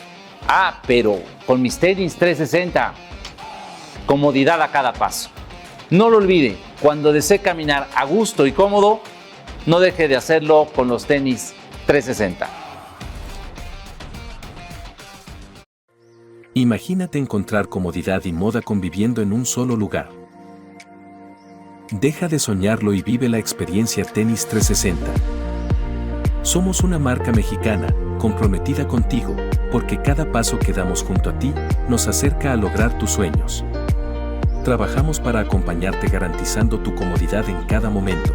[SPEAKER 1] Pero con mis tenis 360, comodidad a cada paso. No lo olvide, cuando desee caminar a gusto y cómodo, no deje de hacerlo con los tenis 360.
[SPEAKER 6] Imagínate encontrar comodidad y moda conviviendo en un solo lugar. Deja de soñarlo y vive la experiencia Tenis 360. Somos una marca mexicana, comprometida contigo, porque cada paso que damos junto a ti nos acerca a lograr tus sueños. Trabajamos para acompañarte garantizando tu comodidad en cada momento.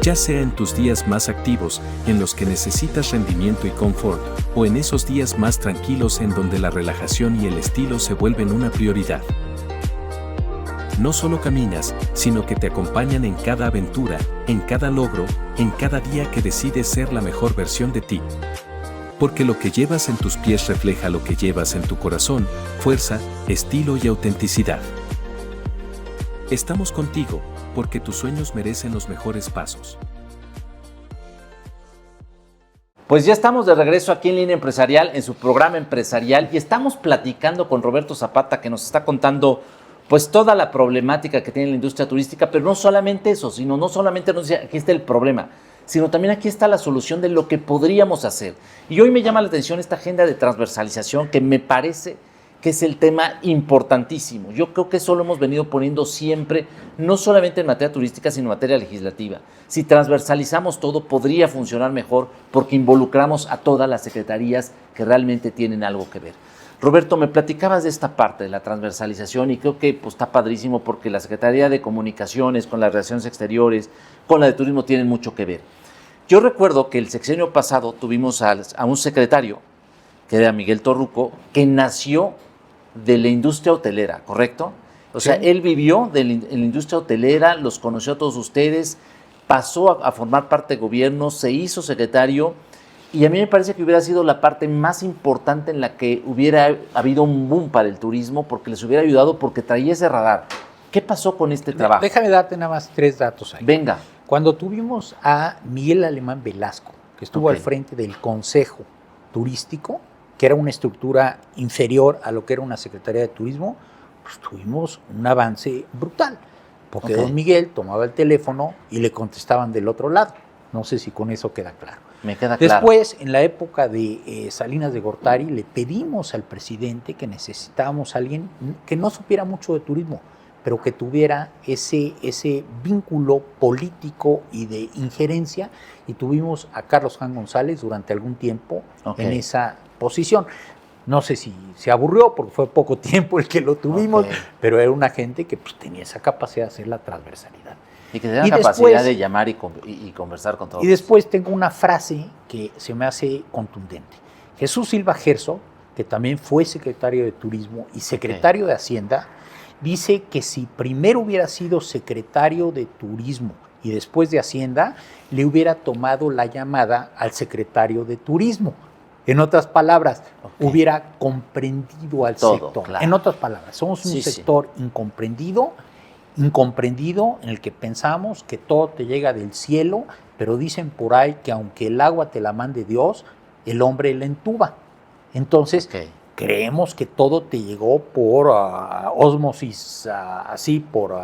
[SPEAKER 6] Ya sea en tus días más activos, en los que necesitas rendimiento y confort, o en esos días más tranquilos en donde la relajación y el estilo se vuelven una prioridad. no solo caminas, sino que te acompañan en cada aventura, en cada logro, en cada día que decides ser la mejor versión de ti. Porque lo que llevas en tus pies refleja lo que llevas en tu corazón, fuerza, estilo y autenticidad. Estamos contigo, porque tus sueños merecen los mejores pasos.
[SPEAKER 1] Pues ya estamos de regreso aquí en Línea Empresarial, en su programa empresarial, y estamos platicando con Roberto Zapata, que nos está contando pues toda la problemática que tiene la industria turística, pero no solamente eso, sino no solamente nos dice aquí está el problema, sino también aquí está la solución de lo que podríamos hacer. Y hoy me llama la atención esta agenda de transversalización, que me parece que es el tema importantísimo. Yo creo que eso lo hemos venido poniendo siempre, no solamente en materia turística, sino en materia legislativa. Si transversalizamos todo, podría funcionar mejor porque involucramos a todas las secretarías que realmente tienen algo que ver. Roberto, me platicabas de esta parte de la transversalización y creo que pues, está padrísimo porque la Secretaría de Comunicaciones, con las Relaciones Exteriores, con la de Turismo tienen mucho que ver. Yo recuerdo que el sexenio pasado tuvimos a un secretario, que era Miguel Torruco, que nació de la industria hotelera, ¿correcto? O sea, él vivió en la industria hotelera, los conoció a todos ustedes, pasó a formar parte de gobierno, se hizo secretario, y a mí me parece que hubiera sido la parte más importante en la que hubiera habido un boom para el turismo, porque les hubiera ayudado, porque traía ese radar. ¿Qué pasó con este trabajo?
[SPEAKER 2] Déjame darte nada más 3 datos ahí.
[SPEAKER 1] Venga.
[SPEAKER 2] Cuando tuvimos a Miguel Alemán Velasco, que estuvo al frente del Consejo Turístico, que era una estructura inferior a lo que era una Secretaría de Turismo, pues tuvimos un avance brutal, porque don Miguel tomaba el teléfono y le contestaban del otro lado. No sé si con eso queda claro.
[SPEAKER 1] Me queda claro.
[SPEAKER 2] Después, en la época de Salinas de Gortari, le pedimos al presidente que necesitábamos a alguien que no supiera mucho de turismo, pero que tuviera ese vínculo político y de injerencia, y tuvimos a Carlos Jan González durante algún tiempo en esa posición. No sé si se aburrió porque fue poco tiempo el que lo tuvimos, pero era una gente que pues, tenía esa capacidad de hacer la transversalidad.
[SPEAKER 1] Y que tenía capacidad de llamar y conversar con todos.
[SPEAKER 2] Y después tengo una frase que se me hace contundente. Jesús Silva Herzog, que también fue secretario de Turismo y secretario de Hacienda, dice que si primero hubiera sido secretario de Turismo y después de Hacienda, le hubiera tomado la llamada al secretario de Turismo. En otras palabras, hubiera comprendido al sector. Claro. En otras palabras, somos un sector incomprendido en el que pensamos que todo te llega del cielo, pero dicen por ahí que aunque el agua te la mande Dios, el hombre la entuba. Entonces, creemos que todo te llegó por ósmosis, así, por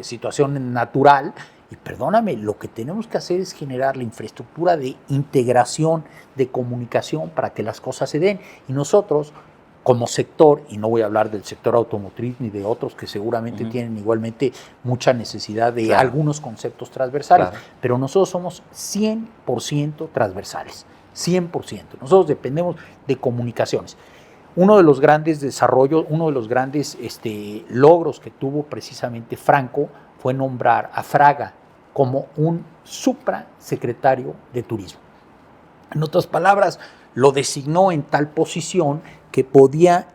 [SPEAKER 2] situación natural. Y perdóname, lo que tenemos que hacer es generar la infraestructura de integración, de comunicación para que las cosas se den. Y nosotros, como sector, y no voy a hablar del sector automotriz ni de otros que seguramente tienen igualmente mucha necesidad de algunos conceptos transversales, pero nosotros somos 100% transversales, 100%. Nosotros dependemos de comunicaciones. Uno de los grandes desarrollos, uno de los grandes logros que tuvo precisamente Franco fue nombrar a Fraga como un suprasecretario de Turismo. En otras palabras, lo designó en tal posición que podía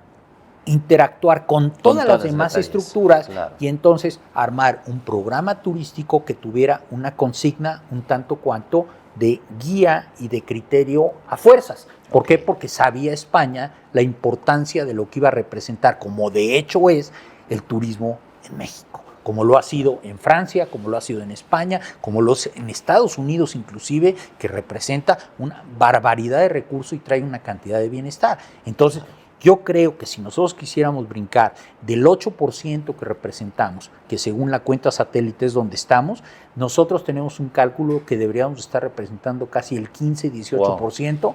[SPEAKER 2] interactuar con todas las demás estructuras y entonces armar un programa turístico que tuviera una consigna un tanto cuanto de guía y de criterio a fuerzas. ¿Por qué? Porque sabía España la importancia de lo que iba a representar, como de hecho es el turismo en México, como lo ha sido en Francia, como lo ha sido en España, como lo es en Estados Unidos inclusive, que representa una barbaridad de recursos y trae una cantidad de bienestar. Entonces, yo creo que si nosotros quisiéramos brincar del 8% que representamos, que según la cuenta satélite es donde estamos, nosotros tenemos un cálculo que deberíamos estar representando casi el 15-18%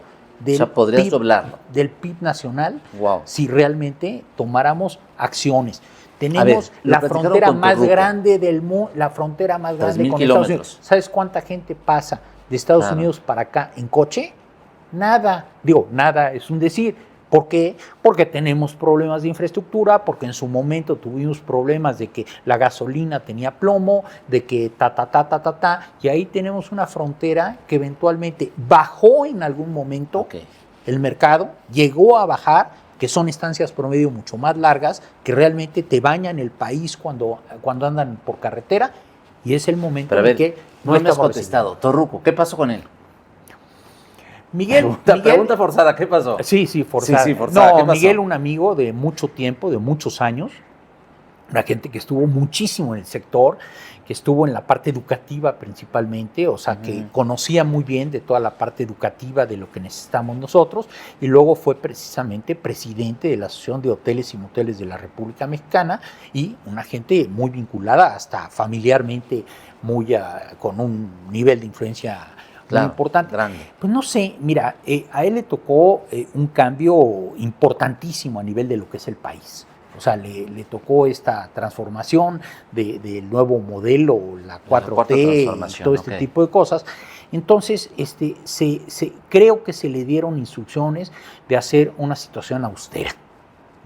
[SPEAKER 2] del PIB nacional, si realmente tomáramos acciones. Tenemos la frontera más grande del mundo, la frontera más grande con Estados Unidos. ¿Sabes cuánta gente pasa de Estados Unidos para acá en coche? Nada. Digo, nada es un decir. ¿Por qué? Porque tenemos problemas de infraestructura, porque en su momento tuvimos problemas de que la gasolina tenía plomo, de que y ahí tenemos una frontera que eventualmente bajó en algún momento el mercado, llegó a bajar que son estancias promedio mucho más largas, que realmente te bañan el país cuando andan por carretera, y es el momento
[SPEAKER 1] Pero a ver,
[SPEAKER 2] en que
[SPEAKER 1] no me has
[SPEAKER 2] estamos
[SPEAKER 1] contestado. Torruco, ¿qué pasó con él?
[SPEAKER 2] Miguel,
[SPEAKER 1] Pregunta forzada, ¿qué pasó?
[SPEAKER 2] Sí, forzada.
[SPEAKER 1] Sí, forzada. ¿Qué
[SPEAKER 2] No,
[SPEAKER 1] pasó?
[SPEAKER 2] Miguel, un amigo de mucho tiempo, de muchos años, una gente que estuvo muchísimo en el sector, que estuvo en la parte educativa principalmente, o sea, que conocía muy bien de toda la parte educativa de lo que necesitamos nosotros, y luego fue precisamente presidente de la Asociación de Hoteles y Moteles de la República Mexicana, y una gente muy vinculada, hasta familiarmente, con un nivel de influencia muy importante.
[SPEAKER 1] Grande.
[SPEAKER 2] Pues no sé, mira, a él le tocó un cambio importantísimo a nivel de lo que es el país. O sea, le tocó esta transformación del nuevo modelo, la 4T, y todo este tipo de cosas. Entonces, creo que se le dieron instrucciones de hacer una situación austera,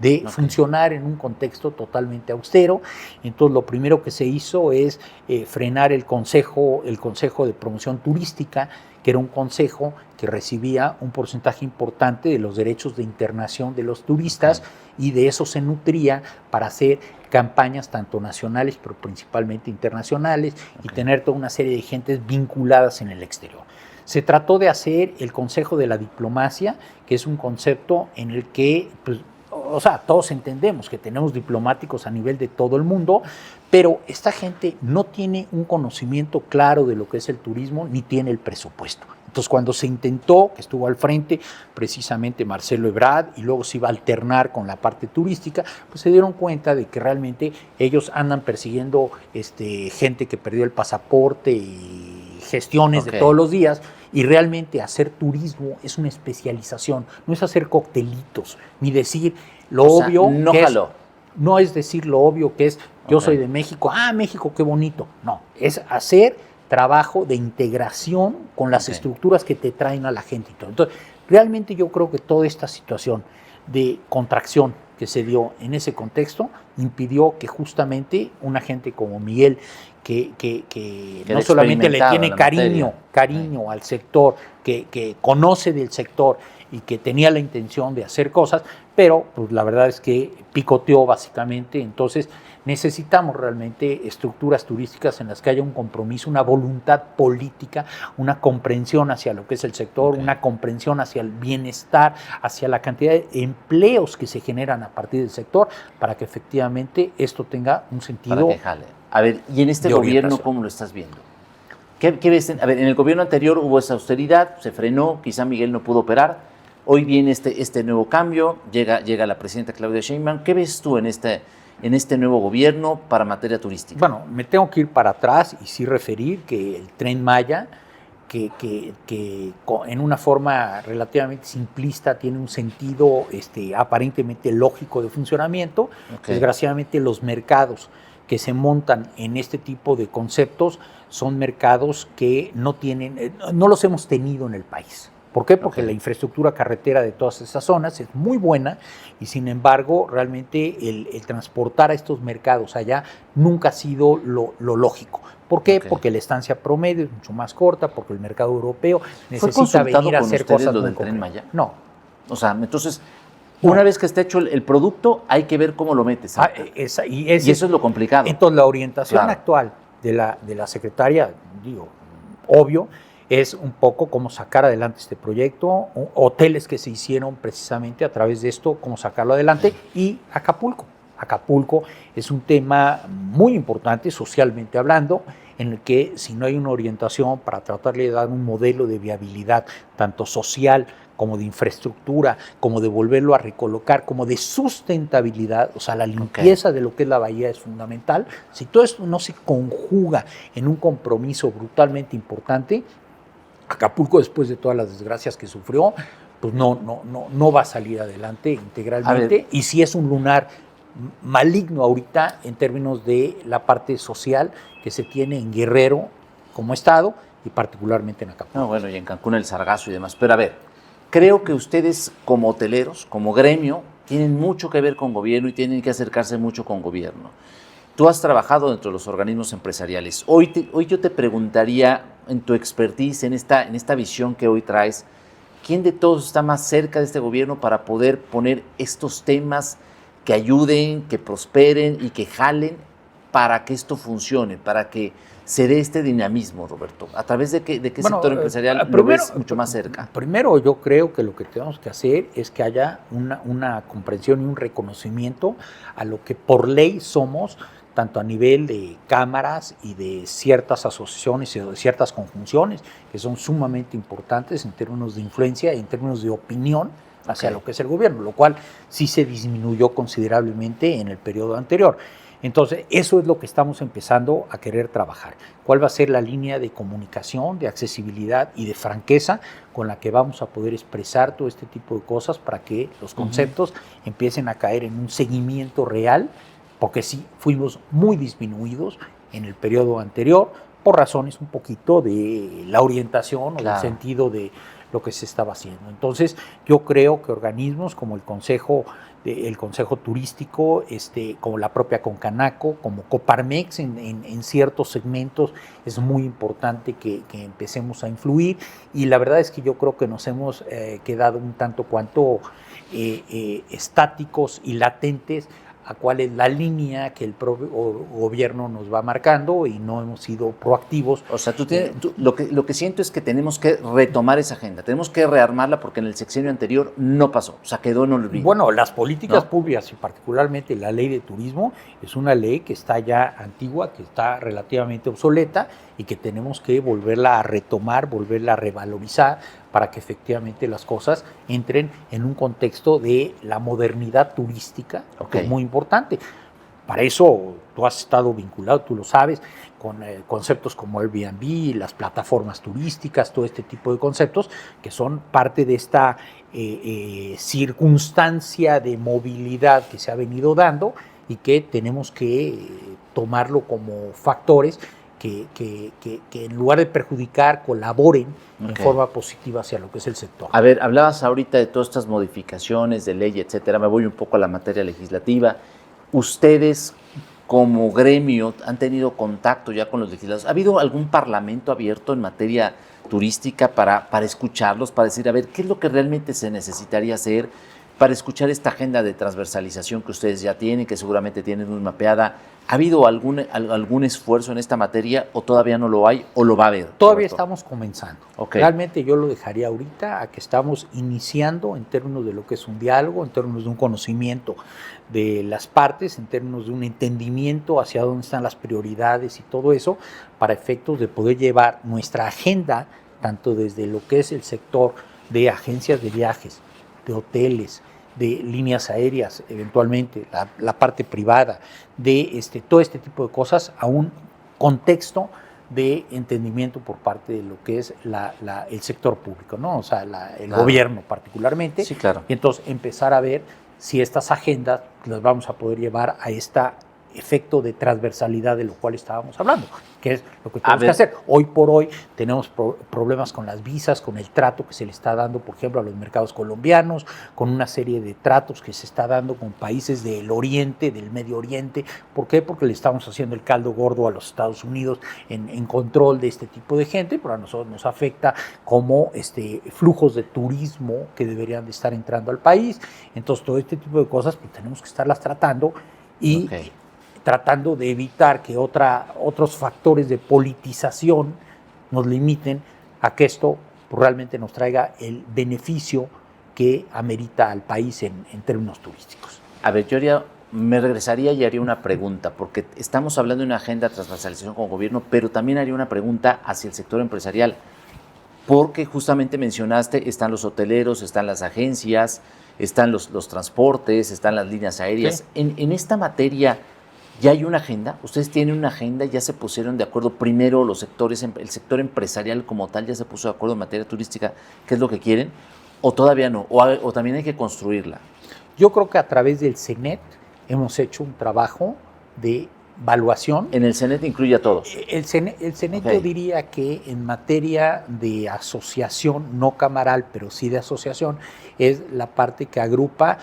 [SPEAKER 2] de funcionar en un contexto totalmente austero. Entonces, lo primero que se hizo es frenar el Consejo de Promoción Turística, que era un consejo que recibía un porcentaje importante de los derechos de internación de los turistas, y de eso se nutría para hacer campañas tanto nacionales, pero principalmente internacionales, y tener toda una serie de gentes vinculadas en el exterior. Se trató de hacer el Consejo de la Diplomacia, que es un concepto en el que, pues, o sea, todos entendemos que tenemos diplomáticos a nivel de todo el mundo, pero esta gente no tiene un conocimiento claro de lo que es el turismo, ni tiene el presupuesto. Entonces, cuando se intentó, que estuvo al frente precisamente Marcelo Ebrard, y luego se iba a alternar con la parte turística, pues se dieron cuenta de que realmente ellos andan persiguiendo gente que perdió el pasaporte y gestiones de todos los días, y realmente hacer turismo es una especialización, no es hacer coctelitos, ni decir lo obvio.
[SPEAKER 1] No
[SPEAKER 2] que
[SPEAKER 1] jaló.
[SPEAKER 2] no es decir lo obvio que es, yo soy de México, México, qué bonito. No, es hacer trabajo de integración con las estructuras que te traen a la gente y todo. Entonces, realmente yo creo que toda esta situación de contracción que se dio en ese contexto impidió que justamente una gente como Miguel, que no solamente le tiene cariño al sector, que conoce del sector y que tenía la intención de hacer cosas, pero pues la verdad es que picoteó básicamente. Entonces necesitamos realmente estructuras turísticas en las que haya un compromiso, una voluntad política, una comprensión hacia lo que es el sector, una comprensión hacia el bienestar, hacia la cantidad de empleos que se generan a partir del sector, para que efectivamente esto tenga un sentido.
[SPEAKER 1] Para que jale. A ver, ¿y en este gobierno cómo lo estás viendo? ¿Qué ves? A ver, en el gobierno anterior hubo esa austeridad, se frenó, quizá Miguel no pudo operar. Hoy viene este nuevo cambio, llega la presidenta Claudia Sheinbaum. ¿Qué ves tú en este nuevo gobierno para materia turística?
[SPEAKER 2] Bueno, me tengo que ir para atrás y sí referir que el Tren Maya, que en una forma relativamente simplista tiene un sentido aparentemente lógico de funcionamiento. Desgraciadamente los mercados que se montan en este tipo de conceptos son mercados que no los hemos tenido en el país. ¿Por qué? Porque la infraestructura carretera de todas esas zonas es muy buena, y sin embargo realmente el transportar a estos mercados allá nunca ha sido lo lógico. ¿Por qué? Porque la estancia promedio es mucho más corta, porque el mercado europeo necesita venir a hacer cosas
[SPEAKER 1] lo
[SPEAKER 2] muy
[SPEAKER 1] del Tren Maya?
[SPEAKER 2] No.
[SPEAKER 1] O sea, entonces, una vez que esté hecho el producto, hay que ver cómo lo metes.
[SPEAKER 2] Y
[SPEAKER 1] eso es lo complicado.
[SPEAKER 2] Entonces, la orientación actual de la secretaria, obvio, es un poco cómo sacar adelante este proyecto, hoteles que se hicieron precisamente a través de esto, cómo sacarlo adelante, y Acapulco. Acapulco es un tema muy importante socialmente hablando, en el que si no hay una orientación para tratarle de dar un modelo de viabilidad, tanto social como de infraestructura, como de volverlo a recolocar, como de sustentabilidad, o sea, la limpieza de lo que es la bahía es fundamental. Si todo esto no se conjuga en un compromiso brutalmente importante, Acapulco, después de todas las desgracias que sufrió, pues no va a salir adelante integralmente. Y si es un lunar maligno ahorita en términos de la parte social que se tiene en Guerrero como estado, y particularmente en Acapulco.
[SPEAKER 1] No, bueno, y en Cancún el sargazo y demás. Pero a ver, creo que ustedes como hoteleros, como gremio, tienen mucho que ver con gobierno y tienen que acercarse mucho con gobierno. Tú has trabajado dentro de los organismos empresariales. Hoy yo te preguntaría, en tu expertise, en esta visión que hoy traes, ¿quién de todos está más cerca de este gobierno para poder poner estos temas que ayuden, que prosperen y que jalen para que esto funcione, para que se dé este dinamismo, Roberto? ¿A través de qué sector empresarial lo ves mucho más cerca?
[SPEAKER 2] Primero, yo creo que lo que tenemos que hacer es que haya una comprensión y un reconocimiento a lo que por ley somos, tanto a nivel de cámaras y de ciertas asociaciones y de ciertas conjunciones que son sumamente importantes en términos de influencia y en términos de opinión hacia lo que es el gobierno, lo cual sí se disminuyó considerablemente en el periodo anterior. Entonces, eso es lo que estamos empezando a querer trabajar. ¿Cuál va a ser la línea de comunicación, de accesibilidad y de franqueza con la que vamos a poder expresar todo este tipo de cosas para que los conceptos empiecen a caer en un seguimiento real? Porque sí, fuimos muy disminuidos en el periodo anterior por razones un poquito de la orientación o del sentido de lo que se estaba haciendo. Entonces, yo creo que organismos como el Consejo Turístico, como la propia Concanaco, como Coparmex, en ciertos segmentos, es muy importante que empecemos a influir, y la verdad es que yo creo que nos hemos quedado un tanto cuanto estáticos y latentes a cuál es la línea que el propio gobierno nos va marcando, y no hemos sido proactivos.
[SPEAKER 1] O sea, lo que siento es que tenemos que retomar esa agenda, tenemos que rearmarla, porque en el sexenio anterior no pasó, o sea, quedó en olvido.
[SPEAKER 2] Bueno, las políticas públicas y particularmente la ley de turismo es una ley que está ya antigua, que está relativamente obsoleta y que tenemos que volverla a retomar, volverla a revalorizar para que efectivamente las cosas entren en un contexto de la modernidad turística, que es muy importante. Para eso tú has estado vinculado, tú lo sabes, con conceptos como Airbnb, las plataformas turísticas, todo este tipo de conceptos que son parte de esta circunstancia de movilidad que se ha venido dando y que tenemos que tomarlo como factores que en lugar de perjudicar, colaboren en forma positiva hacia lo que es el sector.
[SPEAKER 1] A ver, hablabas ahorita de todas estas modificaciones de ley, etcétera. Me voy un poco a la materia legislativa. ¿Ustedes como gremio han tenido contacto ya con los legisladores? ¿Ha habido algún parlamento abierto en materia turística para escucharlos, para decir, a ver, qué es lo que realmente se necesitaría hacer para escuchar esta agenda de transversalización que ustedes ya tienen, que seguramente tienen muy mapeada? ¿Ha habido algún esfuerzo en esta materia, o todavía no lo hay, o lo va a haber?
[SPEAKER 2] Todavía estamos comenzando. Realmente yo lo dejaría ahorita a que estamos iniciando en términos de lo que es un diálogo, en términos de un conocimiento de las partes, en términos de un entendimiento hacia dónde están las prioridades y todo eso, para efectos de poder llevar nuestra agenda, tanto desde lo que es el sector de agencias de viajes, de hoteles, de líneas aéreas, eventualmente la parte privada, de todo este tipo de cosas, a un contexto de entendimiento por parte de lo que es el sector público, ¿no? O sea, el gobierno particularmente.
[SPEAKER 1] Sí, claro.
[SPEAKER 2] Y entonces empezar a ver si estas agendas las vamos a poder llevar a este efecto de transversalidad de lo cual estábamos hablando, que es lo que tenemos que hacer. Hoy por hoy tenemos problemas con las visas, con el trato que se le está dando, por ejemplo, a los mercados colombianos, con una serie de tratos que se está dando con países del Oriente, del Medio Oriente. ¿Por qué? Porque le estamos haciendo el caldo gordo a los Estados Unidos en control de este tipo de gente, pero a nosotros nos afecta como flujos de turismo que deberían de estar entrando al país. Entonces, todo este tipo de cosas pues tenemos que estarlas tratando y tratando de evitar que otros factores de politización nos limiten a que esto realmente nos traiga el beneficio que amerita al país en términos turísticos.
[SPEAKER 1] A ver, me regresaría y haría una pregunta, porque estamos hablando de una agenda de transversalización con gobierno, pero también haría una pregunta hacia el sector empresarial, porque justamente mencionaste, están los hoteleros, están las agencias, están los transportes, están las líneas aéreas. En esta materia, ¿ya hay una agenda? ¿Ustedes tienen una agenda? ¿Ya se pusieron de acuerdo primero los sectores, el sector empresarial como tal ya se puso de acuerdo en materia turística? ¿Qué es lo que quieren? ¿O todavía no? ¿O también hay que construirla?
[SPEAKER 2] Yo creo que a través del CENET hemos hecho un trabajo de evaluación.
[SPEAKER 1] ¿En el CENET incluye a todos?
[SPEAKER 2] El CENET yo diría que en materia de asociación, no camaral, pero sí de asociación, es la parte que agrupa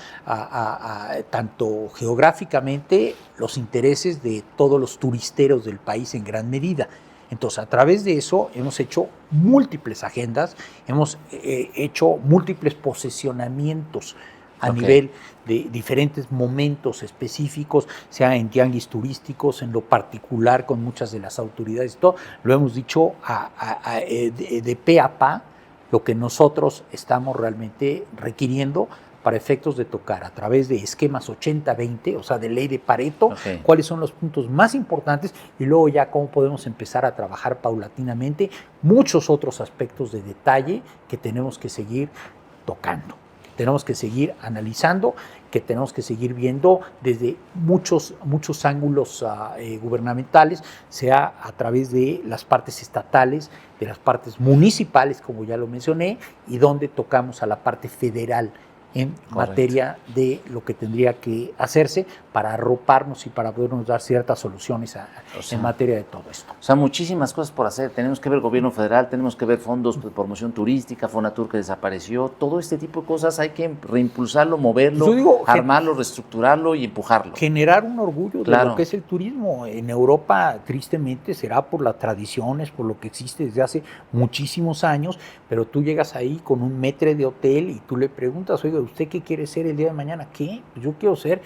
[SPEAKER 2] tanto geográficamente los intereses de todos los turisteros del país en gran medida. Entonces, a través de eso hemos hecho múltiples agendas, hemos hecho múltiples posicionamientos a nivel de diferentes momentos específicos, sea en tianguis turísticos, en lo particular con muchas de las autoridades, todo, lo hemos dicho de pe a pa, lo que nosotros estamos realmente requiriendo para efectos de tocar a través de esquemas 80-20, o sea, de ley de Pareto, cuáles son los puntos más importantes y luego ya cómo podemos empezar a trabajar paulatinamente muchos otros aspectos de detalle que tenemos que seguir tocando, que tenemos que seguir analizando, que tenemos que seguir viendo desde muchos ángulos gubernamentales, sea a través de las partes estatales, de las partes municipales, como ya lo mencioné, y donde tocamos a la parte federal, en materia de lo que tendría que hacerse para arroparnos y para podernos dar ciertas soluciones en materia de todo esto.
[SPEAKER 1] O sea, muchísimas cosas por hacer. Tenemos que ver gobierno federal, tenemos que ver fondos de promoción turística, Fonatur que desapareció, todo este tipo de cosas hay que reimpulsarlo, moverlo, armarlo, reestructurarlo y empujarlo.
[SPEAKER 2] Generar un orgullo de lo que es el turismo. En Europa, tristemente, será por las tradiciones, por lo que existe desde hace muchísimos años, pero tú llegas ahí con un maître de hotel y tú le preguntas, oiga, ¿usted qué quiere ser el día de mañana? ¿Qué? Pues yo quiero ser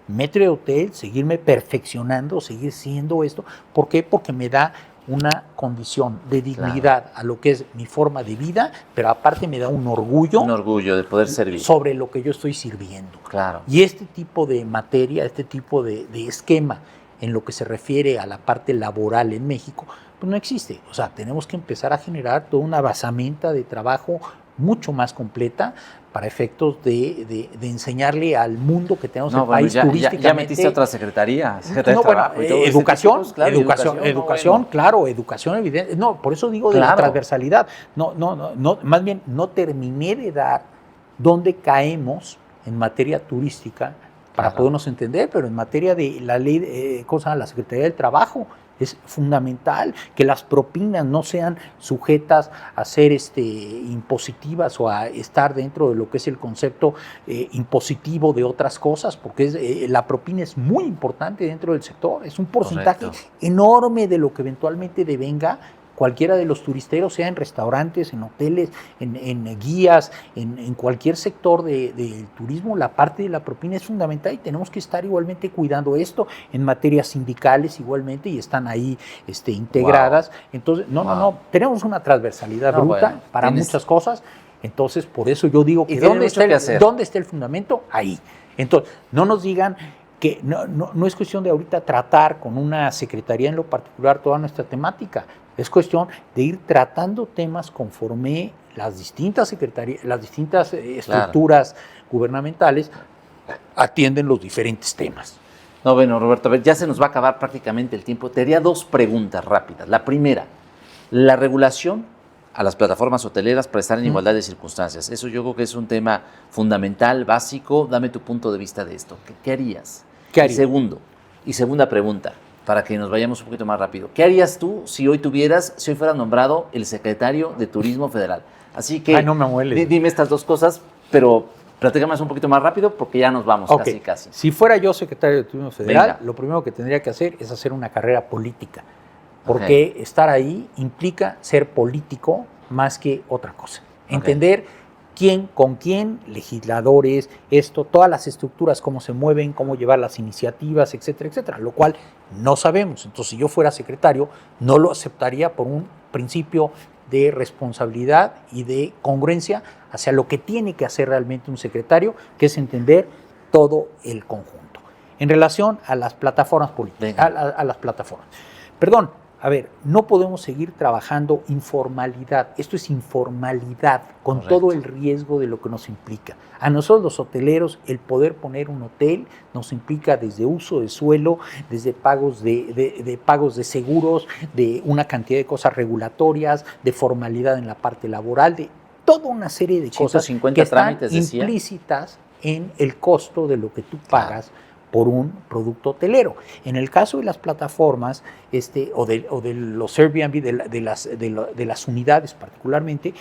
[SPEAKER 2] maître de hotel, seguirme perfeccionando, seguir siendo esto. ¿Por qué? Porque me da una condición de dignidad a lo que es mi forma de vida, pero aparte me da un orgullo.
[SPEAKER 1] Un orgullo de poder servir.
[SPEAKER 2] Sobre lo que yo estoy sirviendo.
[SPEAKER 1] Claro.
[SPEAKER 2] Y este tipo de materia, este tipo de esquema en lo que se refiere a la parte laboral en México, pues no existe. O sea, tenemos que empezar a generar toda una basamenta de trabajo mucho más completa para efectos de enseñarle al mundo que tenemos el país turísticamente.
[SPEAKER 1] Ya metiste otra secretaría.
[SPEAKER 2] Educación, claro, educación evidente. No, por eso digo de la transversalidad. No, más bien no terminé de dar dónde caemos en materia turística para podernos entender, pero en materia de la ley, la Secretaría del Trabajo, es fundamental que las propinas no sean sujetas a ser impositivas o a estar dentro de lo que es el concepto impositivo de otras cosas, porque la propina es muy importante dentro del sector, es un porcentaje enorme de lo que eventualmente devenga cualquiera de los turisteros, sea en restaurantes, en hoteles, en guías, en cualquier sector del turismo. La parte de la propina es fundamental y tenemos que estar igualmente cuidando esto en materias sindicales igualmente y están ahí integradas. Entonces, tenemos una transversalidad bruta para muchas cosas. Entonces, por eso yo digo que ¿dónde está el fundamento? Ahí. Entonces, no nos digan que no es cuestión de ahorita tratar con una secretaría en lo particular toda nuestra temática. Es cuestión de ir tratando temas conforme las distintas secretarías, las distintas estructuras gubernamentales atienden los diferentes temas.
[SPEAKER 1] No, bueno, Roberto, a ver, ya se nos va a acabar prácticamente el tiempo. Te haría dos preguntas rápidas. La primera, la regulación a las plataformas hoteleras para estar en igualdad de circunstancias. Eso yo creo que es un tema fundamental, básico. Dame tu punto de vista de esto. ¿Qué harías? ¿Qué harías? Segunda pregunta, para que nos vayamos un poquito más rápido. ¿Qué harías tú si hoy fueras nombrado el secretario de Turismo Federal? Así que
[SPEAKER 2] no me mueles.
[SPEAKER 1] Dime estas dos cosas, pero platícame un poquito más rápido porque ya nos vamos casi.
[SPEAKER 2] Si fuera yo secretario de Turismo Federal, lo primero que tendría que hacer es hacer una carrera política, porque estar ahí implica ser político más que otra cosa. Entender quién con quién, legisladores, todas las estructuras, cómo se mueven, cómo llevar las iniciativas, etcétera, etcétera, lo cual no sabemos. Entonces, si yo fuera secretario, no lo aceptaría por un principio de responsabilidad y de congruencia hacia lo que tiene que hacer realmente un secretario, que es entender todo el conjunto. En relación a las plataformas políticas, a las plataformas. No podemos seguir trabajando informalidad. Esto es informalidad, con todo el riesgo de lo que nos implica. A nosotros los hoteleros, el poder poner un hotel nos implica desde uso de suelo, desde pagos de pagos de seguros, de una cantidad de cosas regulatorias, de formalidad en la parte laboral, de toda una serie de cosas que están implícitas en el costo de lo que tú pagas por un producto hotelero. En el caso de las plataformas o de los Airbnb, de las unidades particularmente,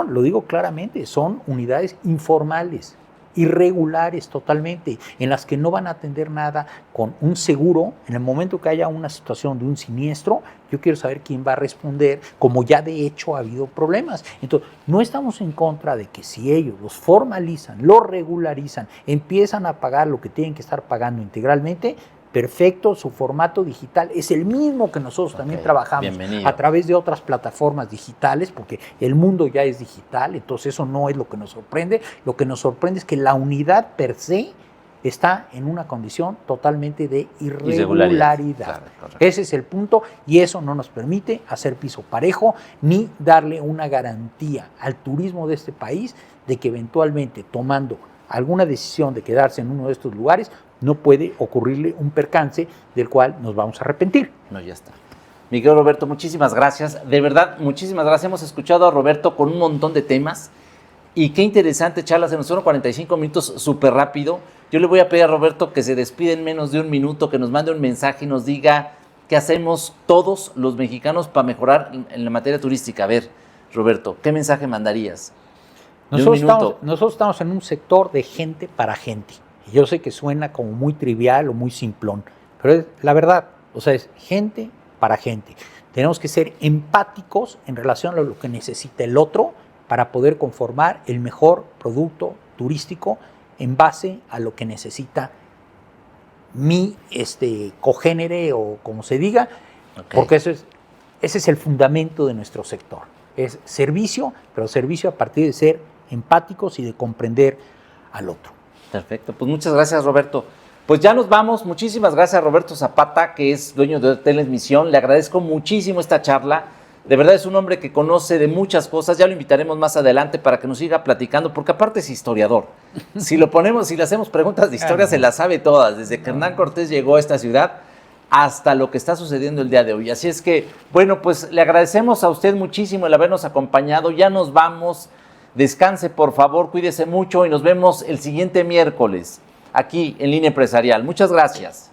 [SPEAKER 2] lo digo claramente, son unidades informales. irregulares totalmente, en las que no van a atender nada con un seguro. En el momento que haya una situación de un siniestro, yo quiero saber quién va a responder, como ya de hecho ha habido problemas. Entonces, no estamos en contra de que si ellos los formalizan, los regularizan, empiezan a pagar lo que tienen que estar pagando integralmente, perfecto, su formato digital es el mismo que nosotros también trabajamos
[SPEAKER 1] bienvenido.
[SPEAKER 2] a través de otras plataformas digitales, porque el mundo ya es digital, entonces eso no es lo que nos sorprende. Lo que nos sorprende es que la unidad per se está en una condición totalmente de irregularidad.
[SPEAKER 1] Claro, correcto.
[SPEAKER 2] Ese es el punto, y eso no nos permite hacer piso parejo ni darle una garantía al turismo de este país de que eventualmente, tomando alguna decisión de quedarse en uno de estos lugares, no puede ocurrirle un percance del cual nos vamos a arrepentir.
[SPEAKER 1] No, ya está. Miguel Roberto, muchísimas gracias. De verdad, muchísimas gracias. Hemos escuchado a Roberto con un montón de temas y qué interesante charla. Se nos fueron 45 minutos súper rápido. Yo le voy a pedir a Roberto que se despida en menos de un minuto, que nos mande un mensaje y nos diga qué hacemos todos los mexicanos para mejorar en la materia turística. A ver, Roberto, ¿qué mensaje mandarías?
[SPEAKER 2] Nosotros estamos en un sector de gente para gente. Y yo sé que suena como muy trivial o muy simplón, pero es la verdad, o sea, es gente para gente. Tenemos que ser empáticos en relación a lo que necesita el otro para poder conformar el mejor producto turístico en base a lo que necesita mi cogénere o como se diga, porque ese es el fundamento de nuestro sector. Es servicio, pero servicio a partir de ser empáticos y de comprender al otro.
[SPEAKER 1] Perfecto, pues muchas gracias, Roberto. Pues ya nos vamos. Muchísimas gracias a Roberto Zapata, que es dueño de Hoteles Misión. Le agradezco muchísimo esta charla. De verdad es un hombre que conoce de muchas cosas. Ya lo invitaremos más adelante para que nos siga platicando, porque aparte es historiador. Si le hacemos preguntas de historia, se las sabe todas, desde que Hernán Cortés llegó a esta ciudad hasta lo que está sucediendo el día de hoy. Así es que, bueno, pues le agradecemos a usted muchísimo el habernos acompañado. Ya nos vamos. Descanse, por favor, cuídese mucho y nos vemos el siguiente miércoles aquí en Línea Empresarial. Muchas gracias.